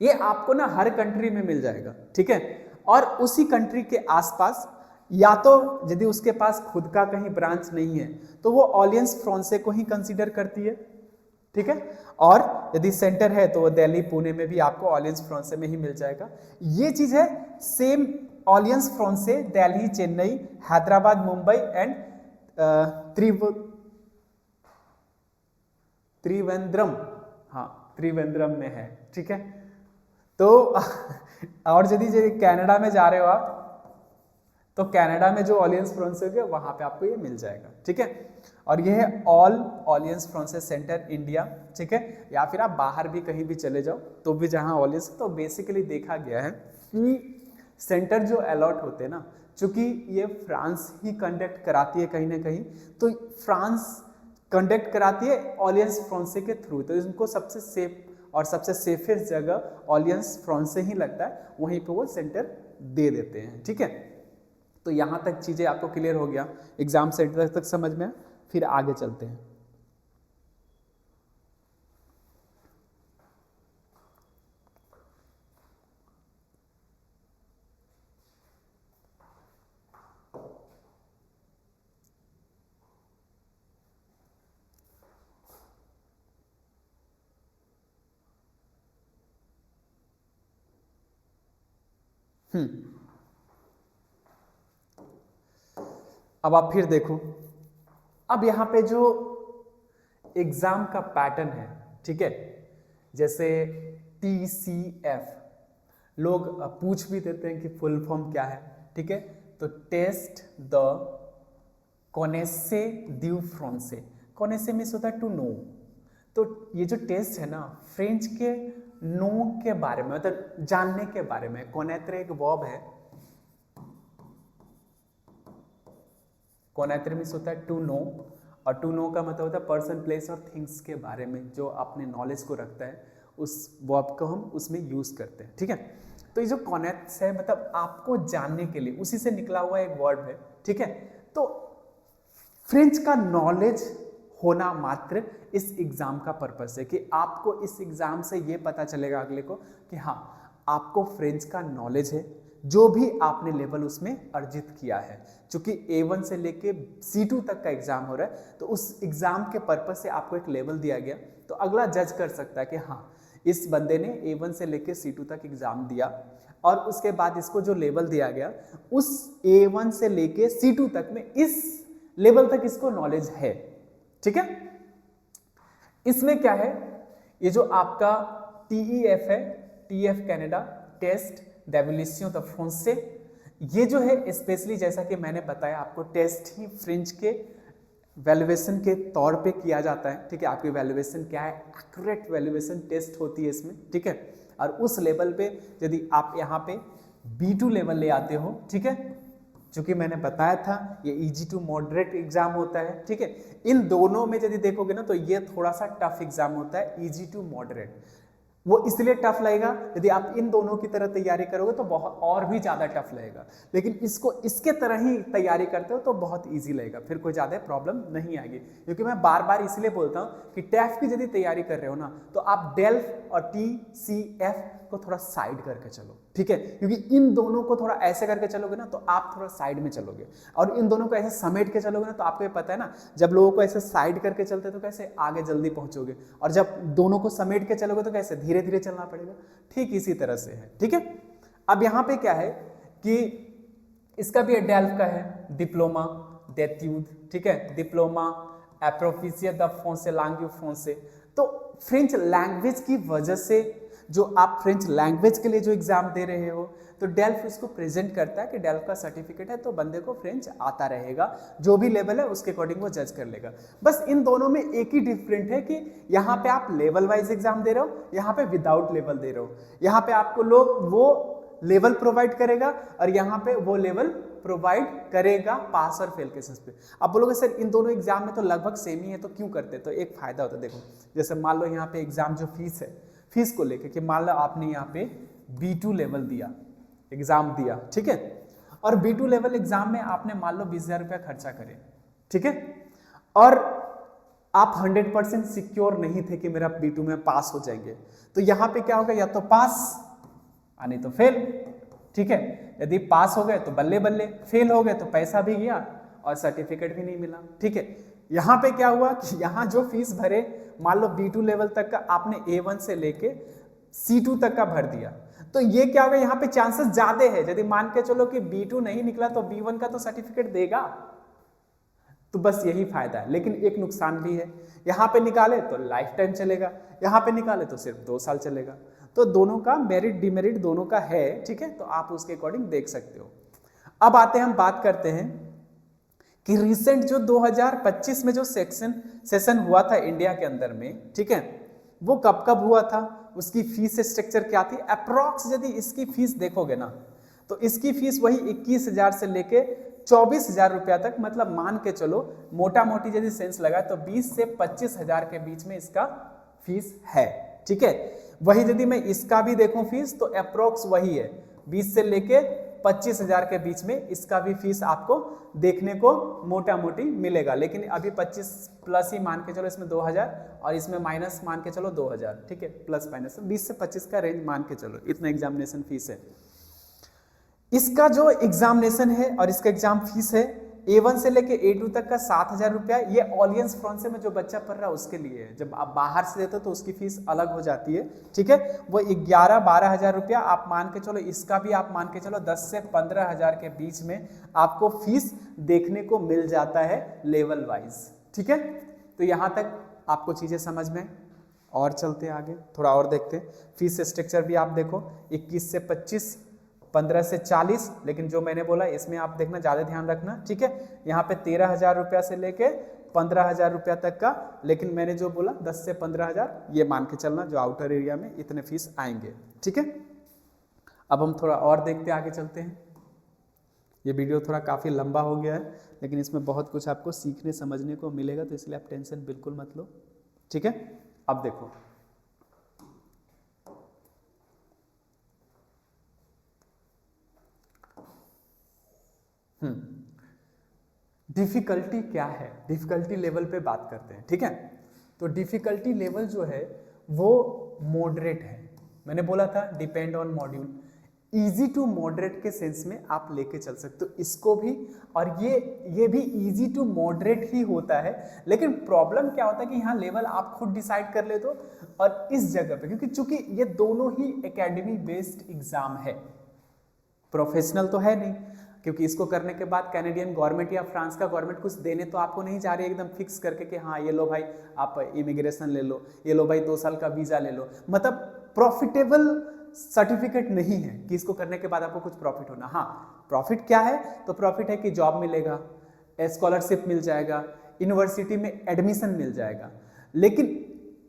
ये आपको ना हर कंट्री में मिल जाएगा, ठीक है, और उसी कंट्री के आसपास या तो यदि उसके पास खुद का कहीं ब्रांच नहीं है तो वो ऑलियंस फ्रांसे को ही कंसीडर करती है, ठीक है, और यदि सेंटर है तो वो दिल्ली पुणे में भी आपको ऑलियंस फ्रांसे में ही मिल जाएगा। ये चीज है same Orleans फ्रांसे Delhi, Chennai, Hyderabad, Mumbai and Trivandrum, हाँ त्रिवेंद्रम में है, ठीक है। तो और यदि कनाडा में जा रहे हो आप तो कनाडा में जो ऑलियंस फ्रांसे होगा वहां पे आपको ये मिल जाएगा, ठीक है। और ये है ऑल ऑलियंस फ्रांसे सेंटर इंडिया, ठीक है, या फिर आप बाहर भी कहीं भी चले जाओ तो भी जहां ऑलियंस, तो बेसिकली देखा गया है कि सेंटर जो अलॉट होते हैं ना, चूंकि ये फ्रांस ही कंडक्ट कराती है कहीं ना कहीं, तो फ्रांस कंडक्ट कराती है ऑलियंस फ्रांसे के थ्रू, तो इनको सबसे सेफ और सबसे सेफेस्ट जगह ऑलियंस फ्रांसे ही लगता है, वहीं पे वो सेंटर दे देते हैं, ठीक है। तो यहाँ तक चीज़ें आपको क्लियर हो गया, एग्जाम सेंटर तक समझ में, फिर आगे चलते हैं। अब आप फिर देखो, अब यहाँ पे जो एग्जाम का पैटर्न है, ठीक है, जैसे TCF लोग पूछ भी देते हैं कि फुल फॉर्म क्या है, ठीक है, तो टेस्ट द connaissez du français, connaissez means होता है टू नो, तो ये जो टेस्ट है ना फ्रेंच के नो के बारे में, मतलब जानने के बारे में, connaître एक वर्ब है, connaître मीन्स होता है टू नो, और टू नो का मतलब होता है पर्सन, प्लेस और थिंग्स के बारे में जो अपने नॉलेज को रखता है, उस वर्ब को हम उसमें यूज करते हैं, ठीक है। तो ये जो कॉनेक्ट है मतलब आपको जानने के लिए, उसी से निकला हुआ एक वर्ड है, ठीक है। तो फ्रेंच का नॉलेज होना मात्र इस एग्जाम का पर्पस है कि आपको इस एग्जाम से ये पता चलेगा अगले को कि हाँ आपको फ्रेंच का नॉलेज है, जो भी आपने लेवल उसमें अर्जित किया है। चूंकि A1 से लेके C2 तक का एग्जाम हो रहा है, तो उस एग्जाम के पर्पस से आपको एक लेवल दिया गया, तो अगला जज कर सकता है कि हाँ इस बंदे ने A1 से लेके C2 तक एग्जाम दिया और उसके बाद इसको जो लेवल दिया गया उस A1 से लेके C2 तक में इस लेवल तक इसको नॉलेज है, ठीक है। इसमें क्या है, ये जो आपका TEF है, TF Canada test d'évaluation de français, ये जो है स्पेशली जैसा कि मैंने बताया आपको टेस्ट ही फ्रेंच के वैल्यूएशन के तौर पे किया जाता है, ठीक है। आपकी वैल्यूएशन क्या है, एक्यूरेट वैल्यूएशन टेस्ट होती है इसमें, ठीक है। और उस लेवल पे यदि आप यहाँ पे B2 लेवल ले आते हो, ठीक है, चूंकि मैंने बताया था ये इजी टू मॉडरेट एग्जाम होता है, ठीक है। इन दोनों में यदि देखोगे ना तो ये थोड़ा सा टफ एग्जाम होता है, इजी टू मॉडरेट। वो इसलिए टफ लगेगा, यदि आप इन दोनों की तरह तैयारी करोगे तो बहुत और भी ज़्यादा टफ लगेगा, लेकिन इसको इसके तरह ही तैयारी करते हो तो बहुत इजी लगेगा, फिर कोई ज़्यादा प्रॉब्लम नहीं आएगी। क्योंकि मैं बार बार इसलिए बोलता हूँ कि टैफ की यदि तैयारी कर रहे हो ना तो आप डेल्फ और TCF को थोड़ा साइड करके चलो, ठीक है, क्योंकि इन दोनों को थोड़ा ऐसे करके चलोगे ना तो आप थोड़ा साइड में चलोगे, और इन दोनों को ऐसे समेट के चलोगे ना तो आपको ये पता है ना, जब लोगों को ऐसे साइड करके चलते तो कैसे आगे जल्दी पहुंचोगे, और जब दोनों को समेट के चलोगे तो कैसे धीरे धीरे चलना पड़ेगा। ठीक इसी तरह से है, ठीक है। अब यहाँ पे क्या है कि इसका भी डेल्फ का है डिप्लोमा d'études, ठीक है, डिप्लोमा एप्रोफिशिएट द फ्रांसे लैंग्वेज फ्रांसे। तो फ्रेंच लैंग्वेज की वजह से जो आप फ्रेंच लैंग्वेज के लिए जो एग्जाम दे रहे हो तो डेल्फ इसको प्रेजेंट करता है कि डेल्फ का सर्टिफिकेट है तो बंदे को फ्रेंच आता रहेगा, जो भी लेवल है उसके अकॉर्डिंग वो जज कर लेगा। बस इन दोनों में एक ही डिफरेंट है कि यहाँ पे आप लेवल वाइज एग्जाम दे रहे हो, यहाँ पे विदाउट लेवल दे रहे हो। यहाँ पे आपको लोग वो लेवल प्रोवाइड करेगा और यहाँ पे वो लेवल प्रोवाइड करेगा पास और फेल केसेस पे। आप बोलोगे सर इन दोनों एग्जाम में तो लगभग सेम ही है तो क्यों करते, तो एक फायदा होता है। देखो जैसे मान लो यहाँ पे एग्जाम जो फीस है, फीस को लेकर कि मान लो आपने यहाँ पे B2 लेवल दिया, एग्जाम दिया, ठीक है, और B2 लेवल एग्जाम में आपने मान लो 20,000 रुपया खर्चा करे, ठीक है, और आप 100% सिक्योर नहीं थे कि मेरा B2 में पास हो जाएंगे, तो यहाँ पे क्या होगा, या तो पास और नहीं तो फेल, ठीक है। यदि पास हो गए तो बल्ले बल्ले, फेल हो गए तो पैसा भी गया और सर्टिफिकेट भी नहीं मिला, ठीक है। यहाँ पे क्या हुआ कि यहाँ जो फीस भरे, मान लो B2 लेवल तक का आपने A1 से लेके C2 तक का भर दिया, तो ये क्या होगा, यहाँ पे चांसेस ज्यादा है, यदि मान के चलो कि B2 नहीं निकला तो B1 का तो सर्टिफिकेट देगा, तो बस यही फायदा है। लेकिन एक नुकसान भी है, यहाँ पे निकाले तो लाइफ टाइम चलेगा, यहाँ पे निकाले तो सिर्फ 2 साल चलेगा। तो दोनों का मेरिट डिमेरिट दोनों का है, ठीक है, तो आप उसके अकॉर्डिंग देख सकते हो। अब आते हैं, हम बात करते हैं कि रिसेंट जो 2025 में जो सेशन हुआ था इंडिया के अंदर में, ठीक है, वो कब कब हुआ था, उसकी फीस स्ट्रक्चर क्या थी, अप्रॉक्स यदि इसकी फीस देखोगे ना तो इसकी फीस वही 21,000 से लेके 24,000 रुपया तक, मतलब मान के चलो मोटा मोटी यदि सेंस लगा तो 20 से 25,000 के बीच में इसका फीस है, ठीक है। वही यदि मैं इसका भी देखूं फीस तो अप्रॉक्स वही है, 20 से लेके 25,000 के बीच में इसका भी फीस आपको देखने को मोटा मोटी मिलेगा। लेकिन अभी 25 प्लस ही मान के चलो, इसमें 2,000 और इसमें माइनस मान के चलो 2,000, ठीक है, प्लस माइनस 20 से 25 का रेंज मान के चलो, इतना एग्जामिनेशन फीस है। इसका जो एग्जामिनेशन है और इसका एग्जाम फीस है A1 से लेके A2 तक का 7,000 रुपया, ये ऑलियंस फ्रांसे में जो बच्चा पढ़ रहा है उसके लिए है। जब आप बाहर से देते हो तो उसकी फीस अलग हो जाती है, ठीक है, वो 11-12,000 रुपया आप मान के चलो, इसका भी आप मान के चलो 10 से 15,000 के बीच में आपको फीस देखने को मिल जाता है लेवल वाइज, ठीक है। तो यहाँ तक आपको चीजें समझ में, और चलते आगे थोड़ा और देखते हैं। फीस स्ट्रक्चर भी आप देखो, 21 से 25, 15 से 40, लेकिन जो मैंने बोला इसमें आप देखना, ज़्यादा ध्यान रखना, ठीक है। यहाँ पे 13,000 रुपया से लेके 15,000 रुपया तक का, लेकिन मैंने जो बोला 10 से 15,000 ये मान के चलना, जो आउटर एरिया में इतने फीस आएंगे, ठीक है। अब हम थोड़ा और देखते आगे चलते हैं। ये वीडियो थोड़ा काफ़ी लंबा हो गया है, लेकिन इसमें बहुत कुछ आपको सीखने समझने को मिलेगा, तो इसलिए आप टेंशन बिल्कुल मत लो, ठीक है। अब देखो, डिफिकल्टी क्या है, डिफिकल्टी लेवल पे बात करते हैं, ठीक है। तो डिफिकल्टी लेवल जो है वो मॉडरेट है, मैंने बोला था depend on module, easy to moderate के सेंस में आप लेके चल सकते हो इसको भी, और ये भी इजी टू मॉडरेट ही होता है। लेकिन प्रॉब्लम क्या होता है कि यहाँ लेवल आप खुद डिसाइड कर लेते हो, और इस जगह पे क्योंकि चूंकि ये दोनों ही एकेडमी बेस्ड एग्जाम है, प्रोफेशनल तो है नहीं, क्योंकि इसको करने के बाद कैनेडियन गवर्नमेंट या फ्रांस का गवर्नमेंट कुछ देने तो आपको नहीं जा रही है एकदम फिक्स करके कि हाँ ये लो भाई आप इमिग्रेशन ले लो, ये लो भाई 2 साल का वीजा ले लो, मतलब प्रॉफिटेबल सर्टिफिकेट नहीं है कि इसको करने के बाद आपको कुछ प्रॉफिट होना। हाँ प्रॉफिट क्या है, तो प्रॉफिट है कि जॉब मिलेगा, स्कॉलरशिप मिल जाएगा, यूनिवर्सिटी में एडमिशन मिल जाएगा। लेकिन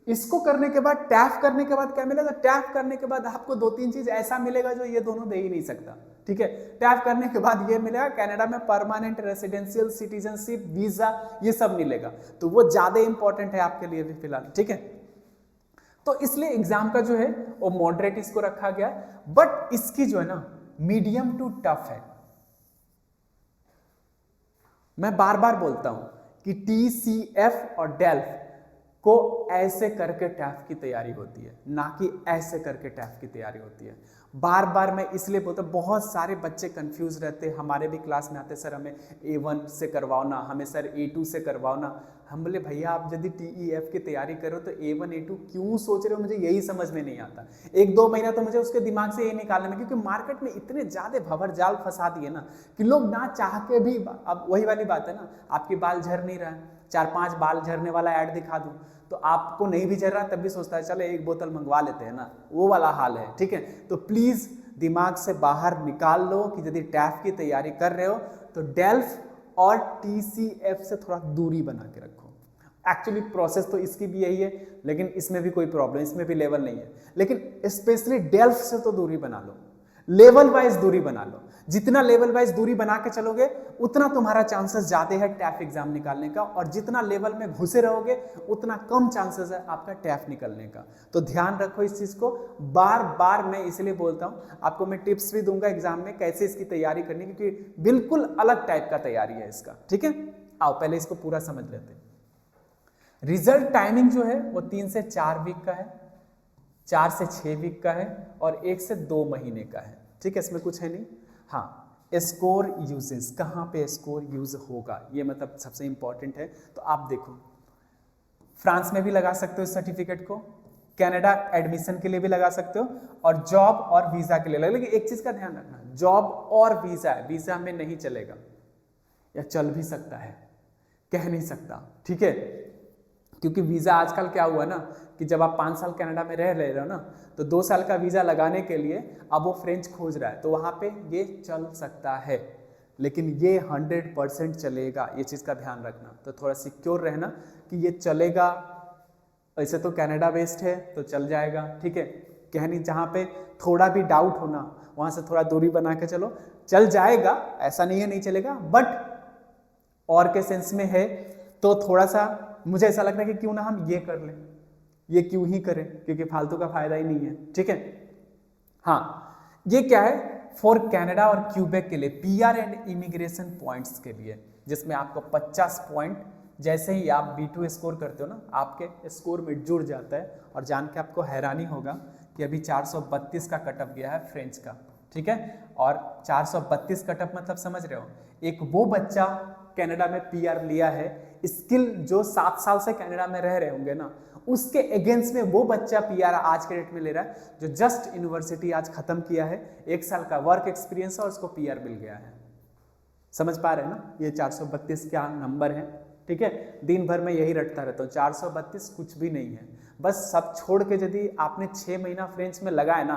इसको करने के बाद, टैफ करने के बाद क्या मिलेगा, टैफ करने के बाद आपको 2-3 चीज ऐसा मिलेगा जो ये दोनों दे ही नहीं सकता, ठीक है। टैफ करने के बाद ये मिलेगा कनाडा में परमानेंट रेसिडेंशियल सिटीजनशिप वीजा, ये सब मिलेगा, तो वो ज्यादा इंपॉर्टेंट है आपके लिए भी फिलहाल, ठीक है। तो इसलिए एग्जाम का जो है वो मॉडरेट इसको रखा गया, बट इसकी जो है ना मीडियम टू टफ है। मैं बार बार बोलता हूं कि TCF और डेल्फ को ऐसे करके टैफ की तैयारी होती है, ना कि ऐसे करके टैफ की तैयारी होती है। बार बार मैं इसलिए बोलता हूं, बहुत सारे बच्चे कंफ्यूज रहते हैं, हमारे भी क्लास में आते सर हमें A1 से करवाओ ना, हमें सर A2 से करवाओ ना। हम बोले भैया आप यदि TEF की तैयारी करो तो A1 A2 क्यों सोच रहे हो, मुझे यही समझ में नहीं आता। 1-2 महीना तो मुझे उसके दिमाग से ये निकालने में, क्योंकि मार्केट में इतने ज्यादा भंवर जाल फंसा दिए ना कि लोग ना चाह के भी, अब वही वाली बात है ना, आपके बाल झड़ नहीं रहा है, 4-5 बाल झड़ने वाला ऐड दिखा दूं तो आपको नहीं भी झड़ रहा तब भी सोचता है चलो एक बोतल मंगवा लेते हैं ना, वो वाला हाल है। ठीक है, तो प्लीज दिमाग से बाहर निकाल लो कि यदि टैफ की तैयारी कर रहे हो तो डेल्फ और TCF से थोड़ा दूरी बना के रखो। एक्चुअली प्रोसेस तो इसकी भी यही है, लेकिन इसमें भी कोई प्रॉब्लम, इसमें भी लेवल नहीं है, लेकिन स्पेशली डेल्फ से तो दूरी बना लो, लेवल वाइज दूरी बना लो। जितना लेवल वाइज दूरी बना के चलोगे उतना तुम्हारा चांसेस ज्यादा है टैफ एग्जाम निकालने का, और जितना लेवल में घुसे रहोगे उतना कम चांसेस है आपका टैफ निकलने का। तो ध्यान रखो इस चीज को, बार बार मैं इसलिए बोलता हूं, आपको मैं टिप्स भी दूंगा एग्जाम में कैसे इसकी तैयारी करनी, क्योंकि बिल्कुल अलग टाइप का तैयारी है इसका। ठीक है, आओ पहले इसको पूरा समझ लेते हैं। रिजल्ट टाइमिंग जो है वो 3 से 4 वीक का है, 4 से 6 वीक का है, और 1 से 2 महीने का है। ठीक है, इसमें कुछ है नहीं। हाँ, स्कोर यूजेस, कहाँ पे स्कोर यूज होगा ये मतलब सबसे इंपॉर्टेंट है। तो आप देखो, फ्रांस में भी लगा सकते हो इस सर्टिफिकेट को, कनाडा एडमिशन के लिए भी लगा सकते हो, और जॉब और वीजा के लिए लगा। लेकिन एक चीज का ध्यान रखना, जॉब और वीजा है, वीजा में नहीं चलेगा, या चल भी सकता है, कह नहीं सकता। ठीक है, क्योंकि वीजा आजकल क्या हुआ ना कि जब आप 5 साल कनाडा में रह रहे हो ना, तो 2 साल का वीजा लगाने के लिए अब वो फ्रेंच खोज रहा है, तो वहां पे ये चल सकता है, लेकिन ये 100% चलेगा, ये चीज का ध्यान रखना। तो थोड़ा सिक्योर रहना कि ये चलेगा। ऐसे तो कनाडा बेस्ड है तो चल जाएगा। ठीक है, कहीं जहाँ पे थोड़ा भी डाउट होना वहां से थोड़ा दूरी बना के चलो, चल जाएगा, ऐसा नहीं है नहीं चलेगा, बट और के सेंस में है तो थोड़ा सा मुझे ऐसा लगता है कि क्यों ना हम ये कर लें, ये क्यों ही करें, क्योंकि फालतू का फायदा ही नहीं है। ठीक है, हाँ, ये क्या है, फॉर कनाडा और क्यूबेक के लिए PR एंड इमिग्रेशन पॉइंट्स के लिए, जिसमें आपको 50 पॉइंट जैसे ही आप B2 स्कोर करते हो ना, आपके स्कोर में जुड़ जाता है। और जान के आपको हैरानी होगा कि अभी 432 का कटअप गया है फ्रेंच का। ठीक है, और 432 कटअप मतलब समझ रहे हो, एक वो बच्चा कनाडा में PR लिया है, स्किल जो 7 साल से कनाडा में रह रहे होंगे ना, उसके अगेंस्ट में वो बच्चा PR आज के डेट में ले रहा है, जो जस्ट यूनिवर्सिटी आज खत्म किया है, 1 साल का वर्क एक्सपीरियंस और उसको PR मिल गया है। समझ पा रहे हैं ना, ये 432 क्या नंबर है। ठीक है, दिन भर में यही रटता रहता हूँ, 432 कुछ भी नहीं है। बस सब छोड़ के यदि आपने 6 महीना फ्रेंच में लगाए ना,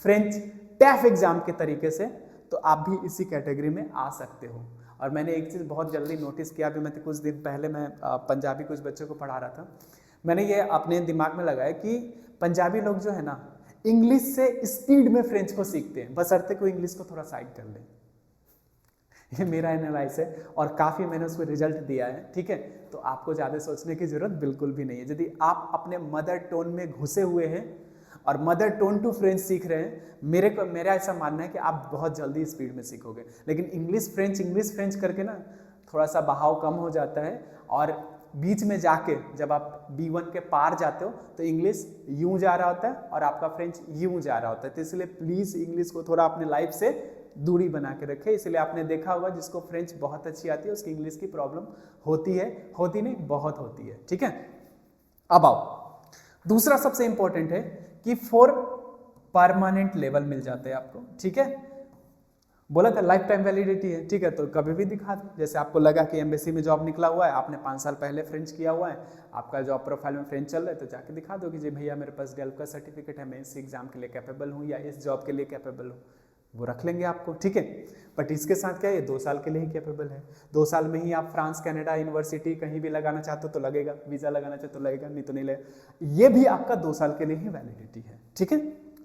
फ्रेंच टैफ एग्जाम के तरीके से, तो आप भी इसी कैटेगरी में आ सकते हो। और मैंने एक चीज़ बहुत जल्दी नोटिस किया, अभी मैं कुछ दिन पहले मैं पंजाबी कुछ बच्चों को पढ़ा रहा था, मैंने ये अपने दिमाग में लगाया कि पंजाबी लोग जो है ना, इंग्लिश से स्पीड में फ्रेंच को सीखते हैं, बशर्ते को इंग्लिश को थोड़ा साइड कर ले। ये मेरा एनालाइज है और काफ़ी मैंने उसको रिजल्ट दिया है। ठीक है, तो आपको ज़्यादा सोचने की जरूरत बिल्कुल भी नहीं है। यदि आप अपने मदर टोन में घुसे हुए हैं और मदर टोन टू फ्रेंच सीख रहे हैं, मेरा ऐसा मानना है कि आप बहुत जल्दी स्पीड में सीखोगे। लेकिन इंग्लिश फ्रेंच करके ना थोड़ा सा बहाव कम हो जाता है, और बीच में जाके जब आप B1 के पार जाते हो तो इंग्लिश यूं जा रहा होता है और आपका फ्रेंच यूं जा रहा होता है। तो इसलिए प्लीज़ इंग्लिश को थोड़ा अपने लाइफ से दूरी बना के रखें। इसलिए आपने देखा होगा जिसको फ्रेंच बहुत अच्छी आती है उसकी इंग्लिश की प्रॉब्लम होती है, होती नहीं बहुत होती है। ठीक है, अब आओ, दूसरा सबसे इंपॉर्टेंट है कि फॉर परमानेंट लेवल मिल जाते हैं आपको। ठीक है, बोला था लाइफ टाइम वैलिडिटी है। ठीक है, तो कभी भी दिखा दो, जैसे आपको लगा कि एम्बेसी में जॉब निकला हुआ है, आपने 5 साल पहले फ्रेंच किया हुआ है, आपका जॉब प्रोफाइल में फ्रेंच चल रहा है, तो जाके दिखा दो कि जी भैया मेरे पास डेल्फ का सर्टिफिकेट है, मैं इस एग्जाम के लिए कैपेबल हूँ या इस जॉब के लिए कैपेबल हूँ, वो रख लेंगे आपको। ठीक है, बट इसके साथ क्या है, 2 साल के लिए ही कैपेबल है। 2 साल में ही आप फ्रांस, कनाडा, यूनिवर्सिटी कहीं भी लगाना चाहते हो तो लगेगा, वीजा लगाना चाहते तो लगेगा, नहीं तो नहीं लगेगा। ये भी आपका 2 साल के लिए ही वैलिडिटी है। ठीक है,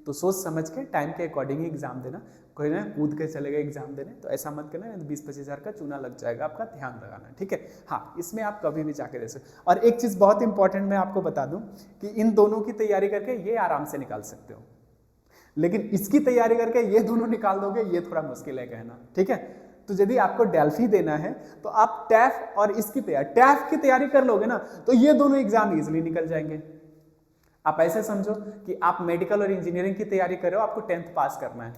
तो सोच समझ के टाइम के अकॉर्डिंग ही एग्जाम देना, कोई ना कूद के चलेगा एग्जाम देने, तो ऐसा मत करना, 20-25 हज़ार का चूना लग जाएगा, आपका ध्यान लगाना, ठीक है। हाँ, इसमें आप कभी भी जाके दे सकते। और एक चीज़ बहुत इंपॉर्टेंट मैं आपको बता दूं कि इन दोनों की तैयारी करके ये आराम से निकाल सकते हो, लेकिन इसकी तैयारी करके ये दोनों निकाल दोगे, ये थोड़ा मुश्किल है कहना, ठीक है। तो यदि आपको डेल्फी देना है तो आप टैफ और इसकी तैयारी, टैफ की तैयारी कर लोगे ना तो ये दोनों एग्जाम इजीली निकल जाएंगे। आप ऐसे समझो कि आप मेडिकल और इंजीनियरिंग की तैयारी कर रहे हो, आपको 10th पास करना है,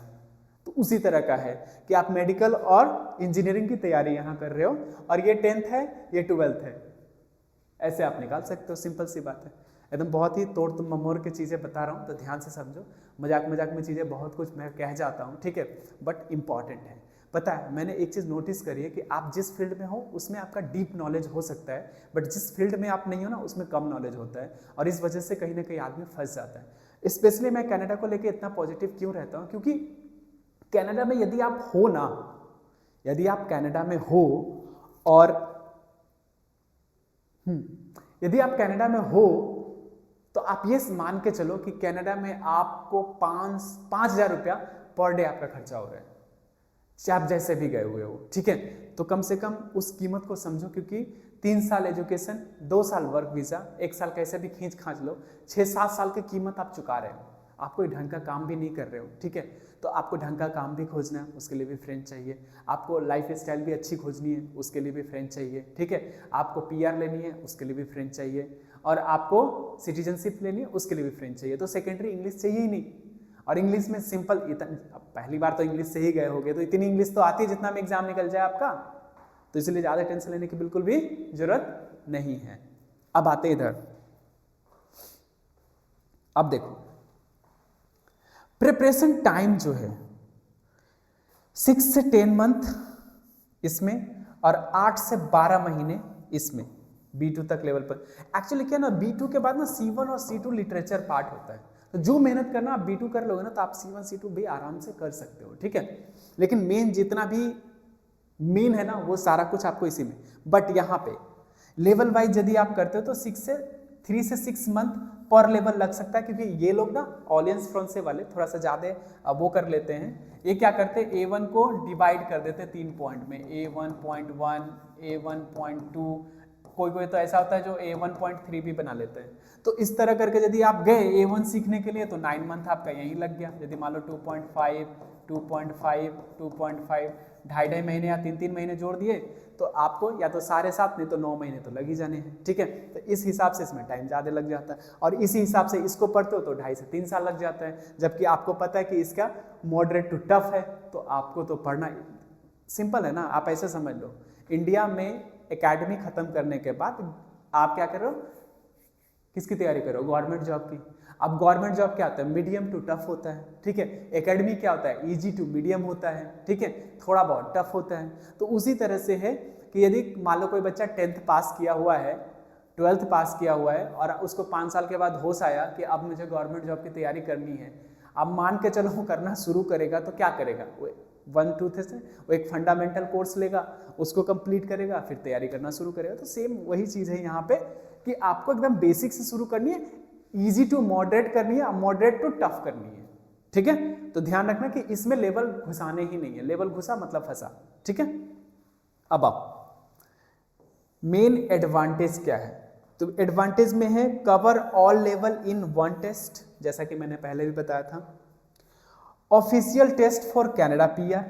तो उसी तरह का है कि आप मेडिकल और इंजीनियरिंग की तैयारी यहाँ कर रहे हो और ये 10th है, ये 12th है, ऐसे आप निकाल सकते हो, सिंपल सी बात है। एकदम बहुत ही तोड़ ममोड़ की चीज़ें बता रहा हूँ, तो ध्यान से समझो। मजाक मजाक में चीज़ें बहुत कुछ मैं कह जाता हूँ, ठीक है, बट इंपॉर्टेंट है। पता है, मैंने एक चीज़ नोटिस करी है कि आप जिस फील्ड में हो उसमें आपका डीप नॉलेज हो सकता है, बट जिस फील्ड में आप नहीं हो ना उसमें कम नॉलेज होता है, और इस वजह से कहीं ना कहीं आदमी फंस जाता है। स्पेशली मैं कनाडा को लेकर इतना पॉजिटिव क्यों रहता हूँ, क्योंकि कनाडा में यदि आप हो ना, यदि आप कनाडा में हो और यदि आप कनाडा में हो तो आप ये मान के चलो कि कनाडा में आपको 5,000 रुपया पर डे आपका खर्चा हो रहा है, चाहे आप जैसे भी गए हुए हो, ठीक है। तो कम से कम उस कीमत को समझो, क्योंकि 3 साल एजुकेशन, 2 साल वर्क वीजा, 1 साल कैसे भी खींच खांच लो, 6-7 साल की कीमत आप चुका रहे हो। आप कोई ढंग का काम भी नहीं कर रहे हो, ठीक है, तो आपको ढंग का काम भी खोजना है, उसके लिए भी फ्रेंड चाहिए। आपको लाइफ स्टाइल भी अच्छी खोजनी है, उसके लिए भी फ्रेंड चाहिए, ठीक है। आपको पीआर लेनी है, उसके लिए भी फ्रेंड चाहिए, और आपको सिटीजनशिप लेनी है, उसके लिए भी फ्रेंड चाहिए। तो सेकेंडरी इंग्लिश चाहिए ही नहीं, और इंग्लिश में सिंपल पहली बार तो इंग्लिश से ही गए होगे, तो इतनी इंग्लिश तो आती है जितना में एग्जाम निकल जाए आपका, तो इसलिए ज़्यादा टेंशन लेने की बिल्कुल भी जरूरत नहीं है। अब आते इधर, अब देखो प्रिपरेशन टाइम जो है 6 से 10 मंथ इसमें, और 8 से 12 महीने इसमें B2 तक लेवल पर। एक्चुअली क्या ना, B2 के बाद ना C1 और C2 लिटरेचर पार्ट होता है, तो जो मेहनत करना आप B2 कर लोगे ना तो आप C1 C2 भी आराम से कर सकते हो, ठीक है। लेकिन मेन जितना भी मेन है ना वो सारा कुछ आपको इसी में, बट यहाँ पे लेवल वाइज यदि आप करते हो तो 3 से 6 मंथ पर लेवल लग सकता है, क्योंकि ये लोग ना ऑलियंस फ्रांसे वाले थोड़ा सा ज़्यादा वो कर लेते हैं। ये क्या करते हैं, A1 को डिवाइड कर देते हैं 3 पॉइंट में, A1.1, A1.2, कोई कोई तो ऐसा होता है जो A1.3 भी बना लेते हैं। तो इस तरह करके यदि आप गए A1 सीखने के लिए तो 9 मंथ आपका यहीं लग गया। यदि मान लो 2.5, 2.5, 2.5, 2.5 महीने या 3-3 महीने जोड़ दिए तो आपको या तो 7.5 नहीं तो 9 महीने तो लग ही जाने हैं, ठीक है। तो इस हिसाब से इसमें टाइम ज़्यादा लग जाता है, और इसी हिसाब से इसको पढ़ते हो तो 2.5 से 3 साल लग जाता है, जबकि आपको पता है कि इसका मॉडरेट टू टफ है, तो आपको तो पढ़ना सिंपल है ना। आप ऐसे समझ लो, इंडिया में एकेडमी खत्म करने के बाद आप क्या करो, किसकी तैयारी करो, गवर्नमेंट जॉब की। अब गवर्नमेंट जॉब क्या होता है, मीडियम टू टफ होता है, ठीक है। एकेडमी क्या होता है, इजी टू मीडियम होता है, ठीक है, थोड़ा बहुत टफ होता है। तो उसी तरह से है कि यदि मान लो कोई बच्चा 10th पास किया हुआ है, 12th पास किया हुआ है, और उसको 5 साल के बाद होश आया कि अब मुझे गवर्नमेंट जॉब की तैयारी करनी है, अब मान के चलो वो करना शुरू करेगा, तो क्या करेगा, वो 1-2 से वो एक फंडामेंटल कोर्स लेगा, उसको कंप्लीट करेगा, फिर तैयारी करना शुरू करेगा। तो सेम वही चीज़ है यहाँ पे कि आपको एकदम बेसिक से शुरू करनी है, इजी टू मॉडरेट करनी है, मॉडरेट टू टफ करनी है, ठीक है। तो ध्यान रखना कि इसमें लेवल घुसाने ही नहीं है, लेवल घुसा मतलब फंसा, ठीक है। अब आप मेन एडवांटेज क्या है, तो एडवांटेज में है cover all level in 1 test, जैसा कि मैंने पहले भी बताया था। Official test for Canada PR,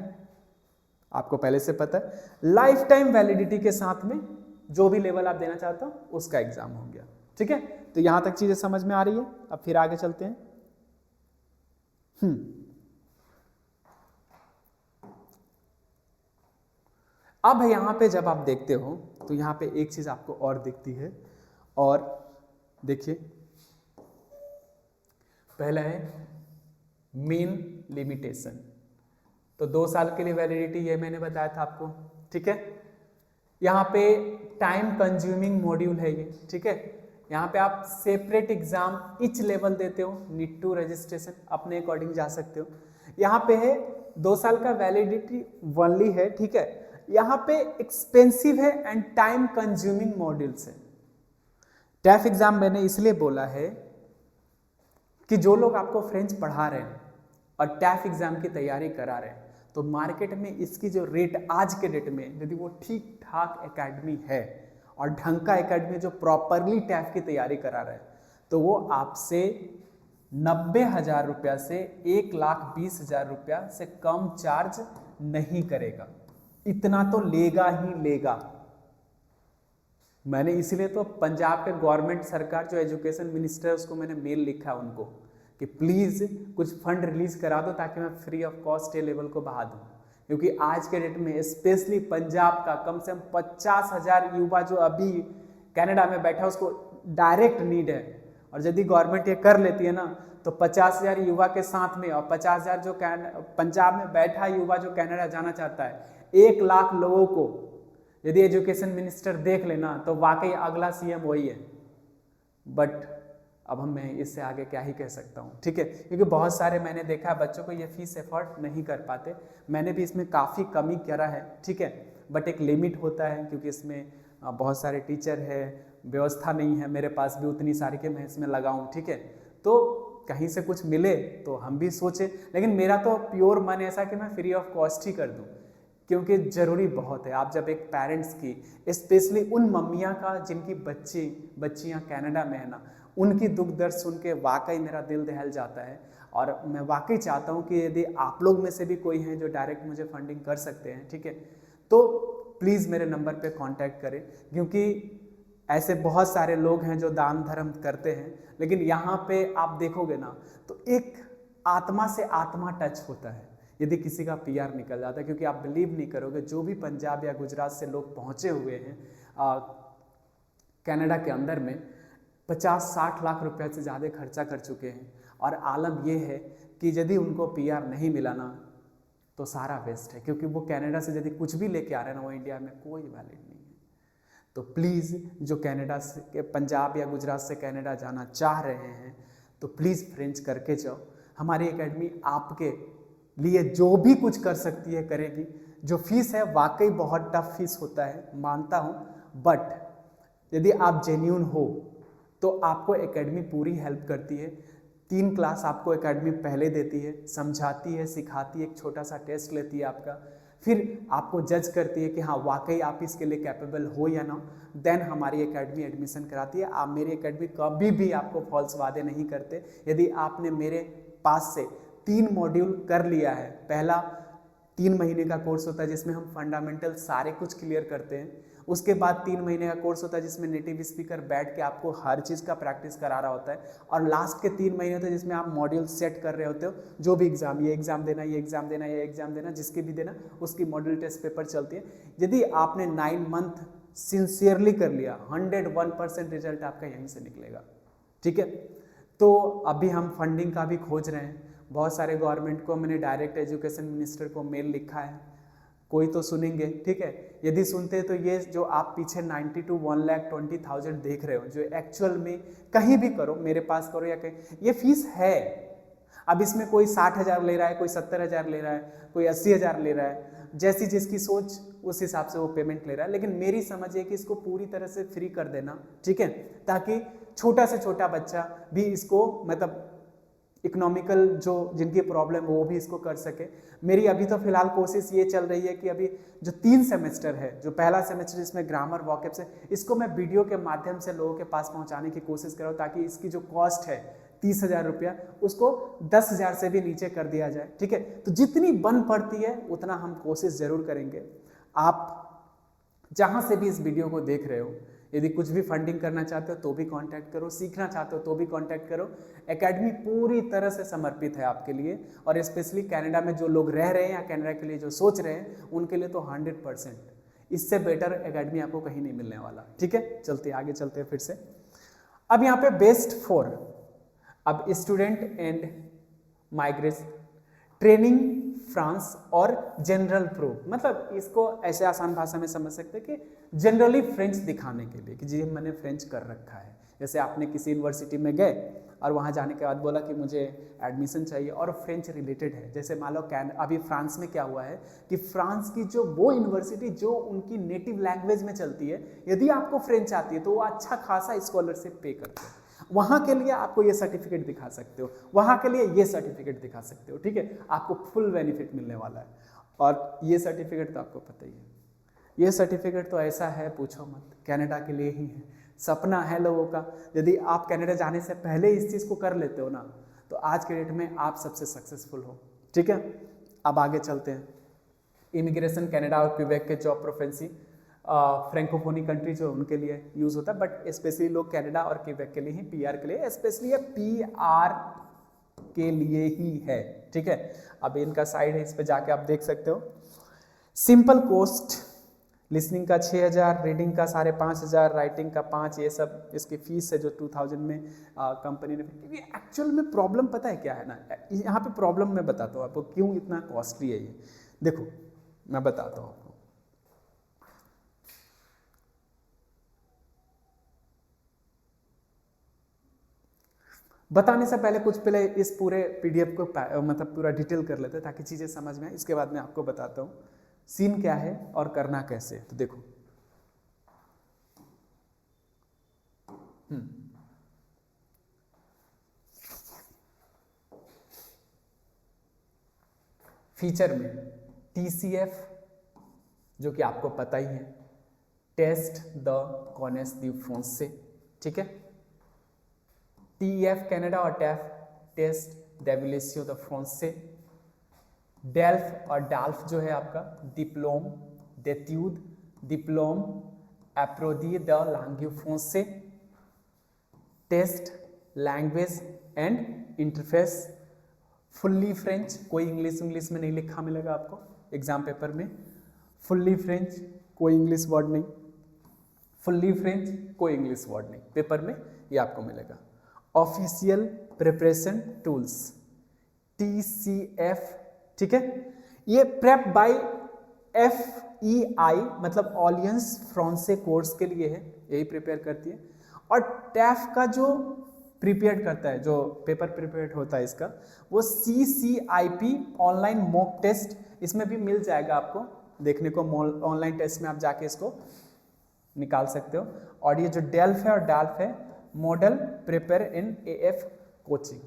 आपको पहले से पता है। लाइफ टाइम वैलिडिटी के साथ में जो भी लेवल आप देना चाहते हो उसका एग्जाम हो गया, ठीक है। तो यहां तक चीजें समझ में आ रही है। अब फिर आगे चलते हैं। अब यहां पे जब आप देखते हो तो यहां पे एक चीज आपको और दिखती है, और देखिए पहला है मेन लिमिटेशन। तो 2 साल के लिए वैलिडिटी ये मैंने बताया था आपको, ठीक है। यहाँ पे टाइम कंज्यूमिंग मॉड्यूल है ये, ठीक है। यहाँ पे आप सेपरेट एग्जाम इच लेवल देते हो, नीड टू रजिस्ट्रेशन अपने अकॉर्डिंग जा सकते हो। यहाँ पे है 2 साल का वैलिडिटी ओनली है, ठीक है। यहाँ पे एक्सपेंसिव है एंड टाइम कंज्यूमिंग मॉड्यूल्स है। टैफ एग्जाम मैंने इसलिए बोला है कि जो लोग आपको फ्रेंच पढ़ा रहे हैं और टैफ एग्ज़ाम की तैयारी करा रहे हैं, तो मार्केट में इसकी जो रेट आज के डेट में, यदि वो ठीक ठाक एकेडमी है और ढंग का एकेडमी जो प्रॉपरली टैफ की तैयारी करा रहे हैं, तो वो आपसे 90,000 रुपया से 1,20,000 रुपया से कम चार्ज नहीं करेगा। इतना तो लेगा ही लेगा। मैंने इसलिए तो पंजाब के गवर्नमेंट सरकार जो एजुकेशन मिनिस्टर है उसको मैंने मेल लिखा उनको कि प्लीज़ कुछ फंड रिलीज करा दो ताकि मैं free of cost A level को बढ़ा दूँ, क्योंकि आज के डेट में स्पेशली पंजाब का कम से कम 50,000 युवा जो अभी कनाडा में बैठा है उसको डायरेक्ट नीड है। और यदि गवर्नमेंट ये कर लेती है ना तो 50,000 युवा के साथ में और 50,000 जो पंजाब में बैठा युवा जो कनाडा जाना चाहता है, 1 लाख लोगों को यदि एजुकेशन मिनिस्टर देख लेना तो वाकई अगला सीएम वही है। बट अब मैं इससे आगे क्या ही कह सकता हूँ, ठीक है, क्योंकि बहुत सारे मैंने देखा है बच्चों को ये फीस एफोर्ड नहीं कर पाते। मैंने भी इसमें काफ़ी कमी करा है, ठीक है, बट एक लिमिट होता है क्योंकि इसमें बहुत सारे टीचर है, व्यवस्था नहीं है मेरे पास भी उतनी सारी कि मैं इसमें लगाऊँ, ठीक है। तो कहीं से कुछ मिले तो हम भी सोचें, लेकिन मेरा तो प्योर मन ऐसा कि मैं फ्री ऑफ कॉस्ट ही कर दूँ, क्योंकि ज़रूरी बहुत है। आप जब एक पेरेंट्स की, स्पेशली उन मम्मियाँ का जिनकी बच्चियाँ कनाडा में है ना, उनकी दुख दर्द सुन के वाकई मेरा दिल दहल जाता है। और मैं वाकई चाहता हूँ कि यदि आप लोग में से भी कोई हैं जो डायरेक्ट मुझे फंडिंग कर सकते हैं, ठीक है, तो प्लीज़ मेरे नंबर पे कांटेक्ट करें, क्योंकि ऐसे बहुत सारे लोग हैं जो दान धर्म करते हैं, लेकिन यहाँ पे आप देखोगे ना तो एक आत्मा से आत्मा टच होता है यदि किसी का पीआर निकल जाता है। क्योंकि आप बिलीव नहीं करोगे, जो भी पंजाब या गुजरात से लोग पहुँचे हुए हैं कनाडा के अंदर में 50-60 लाख रुपए से ज़्यादा खर्चा कर चुके हैं। और आलम ये है कि यदि उनको पीआर नहीं मिला ना तो सारा वेस्ट है, क्योंकि वो कनाडा से यदि कुछ भी लेके आ रहे हैं ना वो इंडिया में कोई वैलिड नहीं है। तो प्लीज़ जो कनाडा से, पंजाब या गुजरात से कनाडा जाना चाह रहे हैं तो प्लीज़ फ्रेंच करके जाओ। हमारी एकेडमी आपके लिए जो भी कुछ कर सकती है करेगी। जो फीस है वाकई बहुत टफ फीस होता है, मानता हूँ, बट यदि आप जेन्यून हो तो आपको एकेडमी पूरी हेल्प करती है। 3 क्लास आपको एकेडमी पहले देती है, समझाती है, सिखाती है, एक छोटा सा टेस्ट लेती है आपका, फिर आपको जज करती है कि हाँ वाकई आप इसके लिए कैपेबल हो या ना, देन हमारी एकेडमी एडमिशन कराती है। आप मेरी एकेडमी कभी भी आपको फॉल्स वादे नहीं करते। यदि आपने मेरे पास से 3 मॉड्यूल कर लिया है, पहला 3 महीने का कोर्स होता है जिसमें हम फंडामेंटल सारे कुछ क्लियर करते हैं, उसके बाद 3 महीने का कोर्स होता है जिसमें नेटिव स्पीकर बैठ के आपको हर चीज़ का प्रैक्टिस करा रहा होता है, और लास्ट के 3 महीने होते हैं जिसमें आप मॉड्यूल सेट कर रहे होते हो। जो भी एग्जाम, ये एग्जाम देना, ये एग्जाम देना, ये एग्जाम देना, जिसके भी देना उसकी मॉड्यूल टेस्ट पेपर चलती है। यदि आपने 9 मंथ सिंसियरली कर लिया, 101% रिजल्ट आपका यहीं से निकलेगा, ठीक है। तो अभी हम फंडिंग का भी खोज रहे हैं। बहुत सारे गवर्नमेंट को मैंने डायरेक्ट एजुकेशन मिनिस्टर को मेल लिखा है, कोई तो सुनेंगे, ठीक है। यदि सुनते तो ये जो आप पीछे 90 to 1,20,000 देख रहे हो, जो एक्चुअल में कहीं भी करो, मेरे पास करो या कहीं, ये फीस है। अब इसमें कोई 60,000 ले रहा है, कोई 70,000 ले रहा है, कोई 80,000 ले रहा है, जैसी जिसकी सोच उस हिसाब से वो पेमेंट ले रहा है। लेकिन मेरी समझ है कि इसको पूरी तरह से फ्री कर देना, ठीक है, ताकि छोटा से छोटा बच्चा भी इसको, मतलब इकोनॉमिकल जो जिनकी प्रॉब्लम वो भी इसको कर सके। मेरी अभी तो फिलहाल कोशिश ये चल रही है कि अभी जो 3 सेमेस्टर है, जो पहला सेमेस्टर इसमें ग्रामर वॉकअप्स है, इसको मैं वीडियो के माध्यम से लोगों के पास पहुंचाने की कोशिश कर रहा हूं, ताकि इसकी जो कॉस्ट है 30,000 रुपया उसको 10,000 से भी नीचे कर दिया जाए, ठीक है। तो जितनी बन पड़ती है उतना हम कोशिश जरूर करेंगे। आप जहाँ से भी इस वीडियो को देख रहे हो, यदि कुछ भी फंडिंग करना चाहते हो तो भी कांटेक्ट करो, सीखना चाहते हो तो भी कांटेक्ट करो। एकेडमी पूरी तरह से समर्पित है आपके लिए, और स्पेशली कनाडा में जो लोग रह रहे हैं या कनाडा के लिए जो सोच रहे हैं उनके लिए तो 100%, इससे बेटर एकेडमी आपको कहीं नहीं मिलने वाला, ठीक है। चलते आगे चलते हैं फिर से। अब यहाँ पे बेस्ट 4, अब student and migration training France और जनरल प्रो, मतलब इसको ऐसे आसान भाषा में समझ सकते हैं कि जनरली फ्रेंच दिखाने के लिए कि जी मैंने फ्रेंच कर रखा है। जैसे आपने किसी यूनिवर्सिटी में गए और वहाँ जाने के बाद बोला कि मुझे एडमिशन चाहिए और फ्रेंच रिलेटेड है। जैसे मान लो अभी फ्रांस में क्या हुआ है कि फ्रांस की जो वो यूनिवर्सिटी जो उनकी नेटिव लैंग्वेज में चलती है, यदि आपको फ्रेंच आती है तो वो अच्छा खासा स्कॉलरशिप पे करते हैं। वहाँ के लिए आपको ये सर्टिफिकेट दिखा सकते हो, वहाँ के लिए ये सर्टिफिकेट दिखा सकते हो, ठीक है, आपको फुल बेनिफिट मिलने वाला है। और ये सर्टिफिकेट तो आपको पता ही है, ये सर्टिफिकेट तो ऐसा है पूछो मत, कनाडा के लिए ही है। सपना है लोगों का, यदि आप कनाडा जाने से पहले इस चीज़ को कर लेते हो ना, तो आज के डेट में आप सबसे सक्सेसफुल हो, ठीक है। अब आगे चलते हैं। इमिग्रेशन कनाडा और क्यूबेक के जॉब प्रोफेंसी फ्रेंकोफोनी कंट्री जो उनके लिए यूज़ होता है, बट स्पेशली लोग कनाडा और क्यूबेक के लिए ही, पीआर के लिए स्पेशली है, पीआर के लिए ही है, ठीक है। अब इनका साइड है, इस पे जाके आप देख सकते हो। सिंपल कोस्ट, लिसनिंग का 6000, रीडिंग का 5500, राइटिंग का 5, ये सब इसकी फीस है जो 2000 में कंपनी ने। क्योंकि एक्चुअल में प्रॉब्लम पता है क्या है ना, यहाँ पे प्रॉब्लम मैं बताता हूँ आपको क्यों इतना कॉस्टली है ये। देखो मैं बताता हूँ आपको, बताने से पहले कुछ पहले इस पूरे पीडीएफ को मतलब पूरा डिटेल कर लेते हैं ताकि चीज़ें समझ में आए, इसके बाद मैं आपको बताता हूँ सीन क्या है और करना कैसे। तो देखो फीचर में टीसीएफ जो कि आपको पता ही है, टेस्ट द कॉनेस दी फ्रांसे, ठीक है। टीएफ कनाडा और टैफ टेस्ट डेविलेसियो द फ्रांसे। डेल्फ और डाल्फ जो है आपका डिप्लोम d'études डिप्लोम एप्रोदी द लैंग्वेज फ्रांसे। Test language and interface fully French, कोई इंग्लिश में नहीं लिखा मिलेगा आपको एग्जाम पेपर में, फुल्ली फ्रेंच कोई इंग्लिश वर्ड नहीं, फुल्ली फ्रेंच कोई इंग्लिश वर्ड नहीं, पेपर में ये आपको मिलेगा। ऑफिशियल प्रिपरेशन टूल्स TCF, ठीक है, ये प्रेप बाय FEI मतलब ऑलियंस फ्रांसे कोर्स के लिए है, यही प्रिपेयर करती है। और टैफ का जो प्रिपेयर करता है, जो पेपर प्रिपेयर होता है इसका, वो CCIP ऑनलाइन मॉक टेस्ट, इसमें भी मिल जाएगा आपको देखने को, ऑनलाइन टेस्ट में आप जाके इसको निकाल सकते हो। और ये जो डेल्फ है और डाल्फ है, model prepare in AF coaching,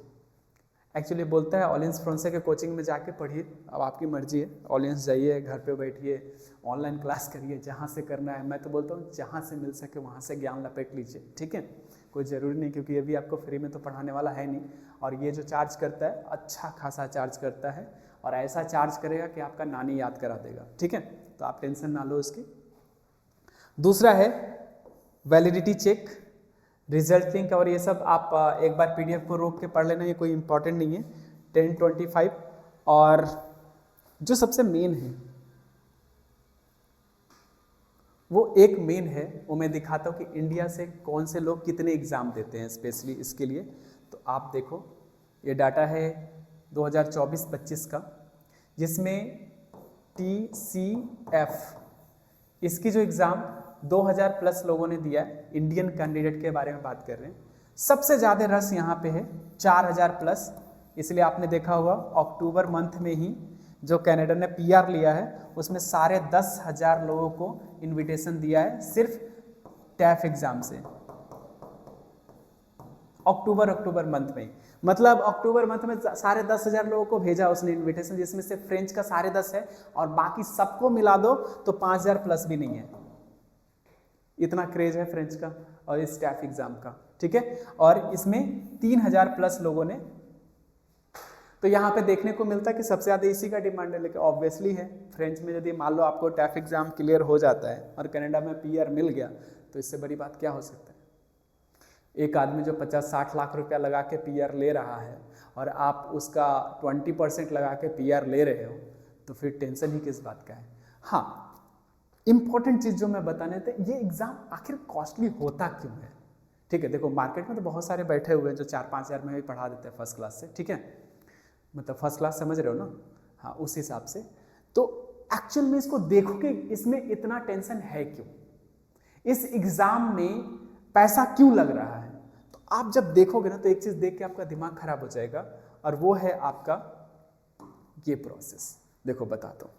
actually बोलता है ऑलियंस फ्रांसे के कोचिंग में जाके पढ़िए, अब आपकी मर्जी है, ऑलियंस जाइए, घर पे बैठिए, ऑनलाइन क्लास करिए, जहाँ से करना है। मैं तो बोलता हूँ जहाँ से मिल सके वहाँ से ज्ञान लपेट लीजिए, ठीक है, कोई ज़रूरी नहीं, क्योंकि ये भी आपको फ्री में तो पढ़ाने वाला है नहीं। और ये जो चार्ज करता है अच्छा खासा चार्ज करता है, और ऐसा चार्ज करेगा कि आपका नानी याद करा देगा, ठीक है, तो आप टेंशन ना लो इसकी। दूसरा है वैलिडिटी चेक, रिजल्ट लिंक, और ये सब आप एक बार पीडीएफ को रोक के पढ़ लेना, ये कोई इंपॉर्टेंट नहीं है। 1025 और जो सबसे मेन है वो एक मेन है, वो मैं दिखाता हूँ कि इंडिया से कौन से लोग कितने एग्ज़ाम देते हैं स्पेशली इसके लिए। तो आप देखो ये डाटा है 2024-25 का, जिसमें TCF इसकी जो एग्ज़ाम 2000 प्लस लोगों ने दिया है, इंडियन कैंडिडेट के बारे में बात कर रहे हैं। सबसे ज़्यादा रस यहाँ पे है 4000 प्लस, इसलिए आपने देखा होगा अक्टूबर मंथ में ही जो कनाडा ने PR लिया है उसमें 10,500 लोगों को इनविटेशन दिया है सिर्फ टैफ एग्ज़ाम से, अक्टूबर मंथ में ही, मतलब अक्टूबर मंथ में 10,500 लोगों को भेजा उसने इनविटेशन, जिसमें से फ्रेंच का 10.5 है और बाकी सबको मिला दो तो 5000 प्लस भी नहीं है, इतना क्रेज है फ्रेंच का और इस टैफ एग्जाम का, ठीक है। और इसमें 3000 प्लस लोगों ने, तो यहाँ पे देखने को मिलता है कि सबसे ज़्यादा इसी का डिमांड है। लेकिन ऑब्वियसली है फ्रेंच में यदि मान लो आपको टैफ एग्जाम क्लियर हो जाता है और कनाडा में PR मिल गया तो इससे बड़ी बात क्या हो सकता है। एक आदमी जो 50-60 लाख रुपया लगा के PR ले रहा है और आप उसका 20% लगा के PR ले रहे हो, तो फिर टेंशन ही किस बात का है। हाँ, इंपॉर्टेंट चीज़ जो मैं बताने थे, ये एग्ज़ाम आखिर कॉस्टली होता क्यों है, ठीक है। देखो मार्केट में तो बहुत सारे बैठे हुए हैं जो 4-5 हज़ार में भी पढ़ा देते हैं फर्स्ट क्लास से, ठीक है, मतलब फर्स्ट क्लास समझ रहे हो ना, हाँ उस हिसाब से। तो एक्चुअल में इसको देखो कि इसमें इतना टेंशन है क्यों, इस एग्ज़ाम में पैसा क्यों लग रहा है। तो आप जब देखोगे ना तो एक चीज़ देख के आपका दिमाग खराब हो जाएगा, और वो है आपका ये प्रोसेस। देखो बताता हूँ,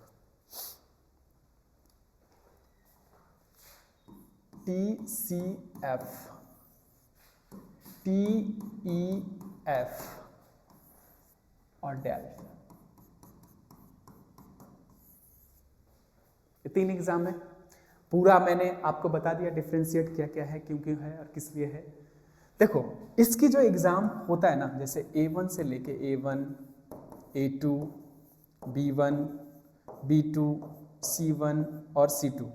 TCF TEF और डेल। ये 3 एग्जाम है। पूरा मैंने आपको बता दिया डिफ्रेंशिएट क्या क्या है, क्यों क्यों है और किस लिए है। देखो इसकी जो एग्ज़ाम होता है ना, जैसे A1 से लेके A1, A2, B1, B2, C1 और C2,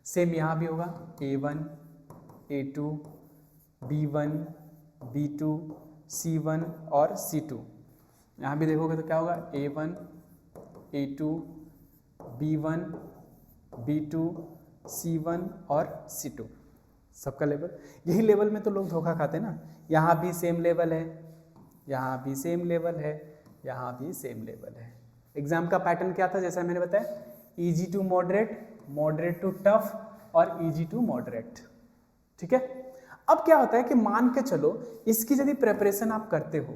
सेम यहाँ भी होगा A1, A2, B1, B2, C1 और C2। यहाँ भी देखोगे तो क्या होगा A1, A2, B1, B2, C1 और C2, सबका लेवल। यही लेवल में तो लोग धोखा खाते हैं ना, यहाँ भी सेम लेवल है, यहाँ भी सेम लेवल है, यहाँ भी सेम लेवल है। एग्जाम का पैटर्न क्या था, जैसा मैंने बताया, easy to moderate, moderate to tough और इजी टू मॉडरेट। ठीक है। अब क्या होता है कि मान के चलो इसकी यदि प्रेपरेशन आप करते हो,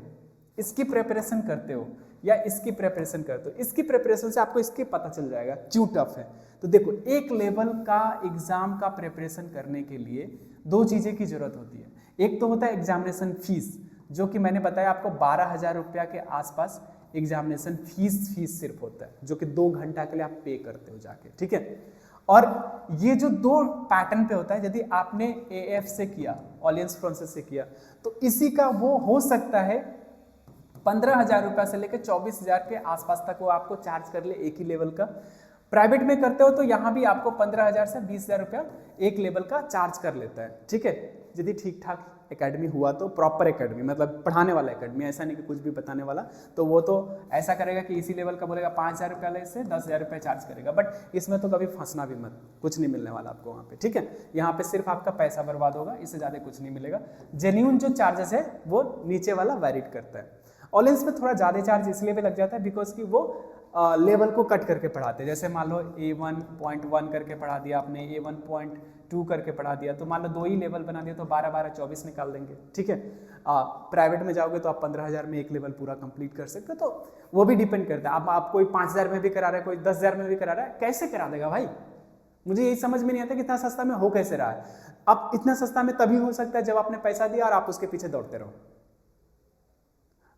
इसकी प्रेपरेशन करते हो या इसकी प्रेपरेशन करते हो, इसकी प्रेपरेशन से आपको इसके पता चल जाएगा क्यों टफ है। तो देखो एक लेवल का एग्जाम का प्रेपरेशन करने के लिए 2 चीज़ें की जरूरत होती है। एक तो होता है एग्जामिनेशन फीस, जो कि मैंने बताया आपको 12,000 रुपया के आसपास एग्जामिनेशन फीस सिर्फ होता है, जो कि 2 घंटा के लिए आप पे करते हो जाके। ठीक है। और ये जो 2 पैटर्न पे होता है, यदि आपने AF से किया, ऑलियंस प्रोसेस से किया, तो इसी का वो हो सकता है 15,000 रुपया से लेकर 24,000 के आसपास तक वो आपको चार्ज कर ले एक ही लेवल का। प्राइवेट में करते हो तो यहाँ भी आपको 15,000 से 20,000 रुपया एक लेवल का चार्ज कर लेता है। ठीक है। यदि ठीक ठाक एकेडमी हुआ तो, प्रॉपर एकेडमी मतलब पढ़ाने वाला एकेडमी, ऐसा नहीं कि कुछ भी बताने वाला, तो वो तो ऐसा करेगा कि इसी लेवल का बोलेगा 5,000 रुपया ले से 10,000 रुपया चार्ज करेगा। बट इसमें तो कभी फंसना भी मत, कुछ नहीं मिलने वाला आपको वहाँ पे। ठीक है। यहाँ पे सिर्फ आपका पैसा बर्बाद होगा, इससे ज़्यादा कुछ नहीं मिलेगा। जेन्यून जो चार्जेस है वो नीचे वाला वैरिड करता है। ऑलियंस में थोड़ा ज़्यादा चार्ज इसलिए भी लग जाता है बिकॉज कि वो लेवल को कट करके पढ़ाते हैं। जैसे मान लो A1.1 करके पढ़ा दिया आपने, A1.2 करके पढ़ा दिया, तो मान लो 2 ही लेवल बना दिया तो 12-12 24 निकाल देंगे। ठीक है। प्राइवेट में जाओगे तो आप 15,000 में एक लेवल पूरा कंप्लीट कर सकते हो। तो वो भी डिपेंड करता है, आप कोई 5,000 में भी करा रहा है, कोई 10,000 में भी करा रहा है, कैसे करा देगा भाई। मुझे यही समझ में नहीं आता कि इतना सस्ता में हो कैसे रहा है। अब इतना सस्ता में तभी हो सकता है जब आपने पैसा दिया और आप उसके पीछे दौड़ते रहो।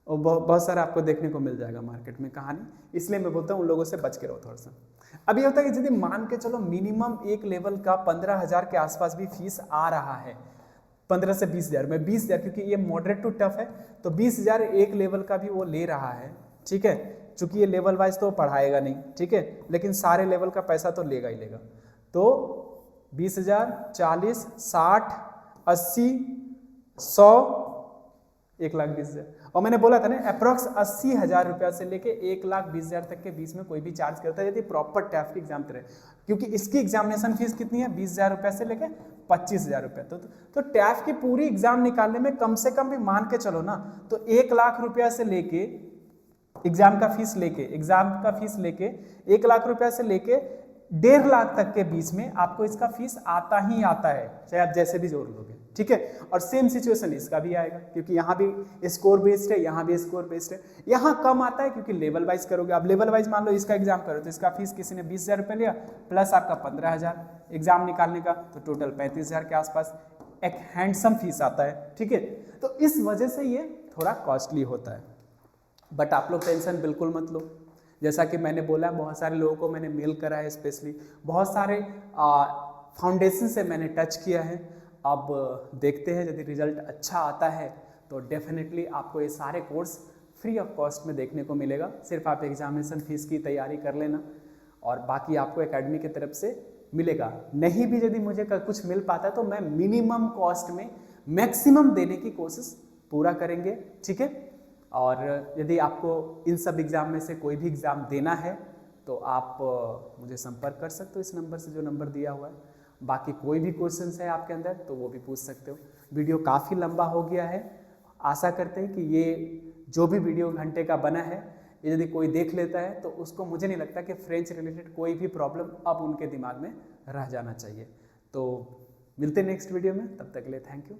और बहुत सारा आपको देखने को मिल जाएगा मार्केट में कहानी, इसलिए मैं बोलता हूँ उन लोगों से बच के रहो थोड़ा सा। अब ये होता है कि यदि मान के चलो मिनिमम एक लेवल का 15,000 के आसपास भी फीस आ रहा है, 15 से 20,000 में 20,000, क्योंकि ये मॉडरेट टू टफ है तो 20,000 एक लेवल का भी वो ले रहा है। ठीक है। चूंकि ये लेवल वाइज तो पढ़ाएगा नहीं, ठीक है, लेकिन सारे लेवल का पैसा तो लेगा ही लेगा। तो 20,000, 40, 60, 80, 100, 1,20,000। और मैंने बोला था ना अप्रॉक्स 80,000 रुपया से लेके 1,20,000 तक के बीच में कोई भी चार्ज करता है यदि प्रॉपर टैफ की एग्जाम करे, क्योंकि इसकी एग्जामिनेशन फीस कितनी है 20,000 रुपया से लेके 25,000 रुपया। तो टैफ की पूरी एग्जाम निकालने में कम से कम भी मान के चलो ना, तो 1,00,000 रुपया से लेके एग्जाम का फीस लेके 1,00,000 रुपया से लेके 1,50,000 तक के बीच में आपको इसका फीस आता ही आता है, चाहे आप जैसे भी जोड़ लोगे। ठीक है। और सेम सिचुएशन इसका भी आएगा, क्योंकि यहाँ भी स्कोर बेस्ड है, यहाँ भी स्कोर बेस्ड है। यहाँ कम आता है क्योंकि लेवल वाइज करोगे। अब लेवल वाइज मान लो इसका एग्जाम करो तो इसका फीस किसी ने 20,000 रुपये लिया, प्लस आपका 15,000 एग्जाम निकालने का, तो टोटल 35,000 के आसपास एक हैंडसम फीस आता है। ठीक है। तो इस वजह से ये थोड़ा कॉस्टली होता है। बट आप लोग टेंशन बिल्कुल मत लो, जैसा कि मैंने बोला बहुत सारे लोगों को मैंने मेल करा है, स्पेशली बहुत सारे फाउंडेशन से मैंने टच किया है। अब देखते हैं यदि रिजल्ट अच्छा आता है तो डेफिनेटली आपको ये सारे कोर्स फ्री ऑफ कॉस्ट में देखने को मिलेगा। सिर्फ आप एग्जामिनेशन फीस की तैयारी कर लेना और बाकी आपको एकेडमी की तरफ से मिलेगा। नहीं भी यदि मुझे कुछ मिल पाता है तो मैं मिनिमम कॉस्ट में मैक्सिमम देने की कोशिश पूरा करेंगे। ठीक है। और यदि आपको इन सब एग्ज़ाम में से कोई भी एग्ज़ाम देना है तो आप मुझे संपर्क कर सकते हो इस नंबर से, जो नंबर दिया हुआ है। बाकी कोई भी क्वेश्चंस है आपके अंदर तो वो भी पूछ सकते हो। वीडियो काफ़ी लंबा हो गया है, आशा करते हैं कि ये जो भी वीडियो घंटे का बना है यदि कोई देख लेता है तो उसको, मुझे नहीं लगता कि फ्रेंच रिलेटेड कोई भी प्रॉब्लम अब उनके दिमाग में रह जाना चाहिए। तो मिलते हैं नेक्स्ट वीडियो में, तब तक के लिए थैंक यू।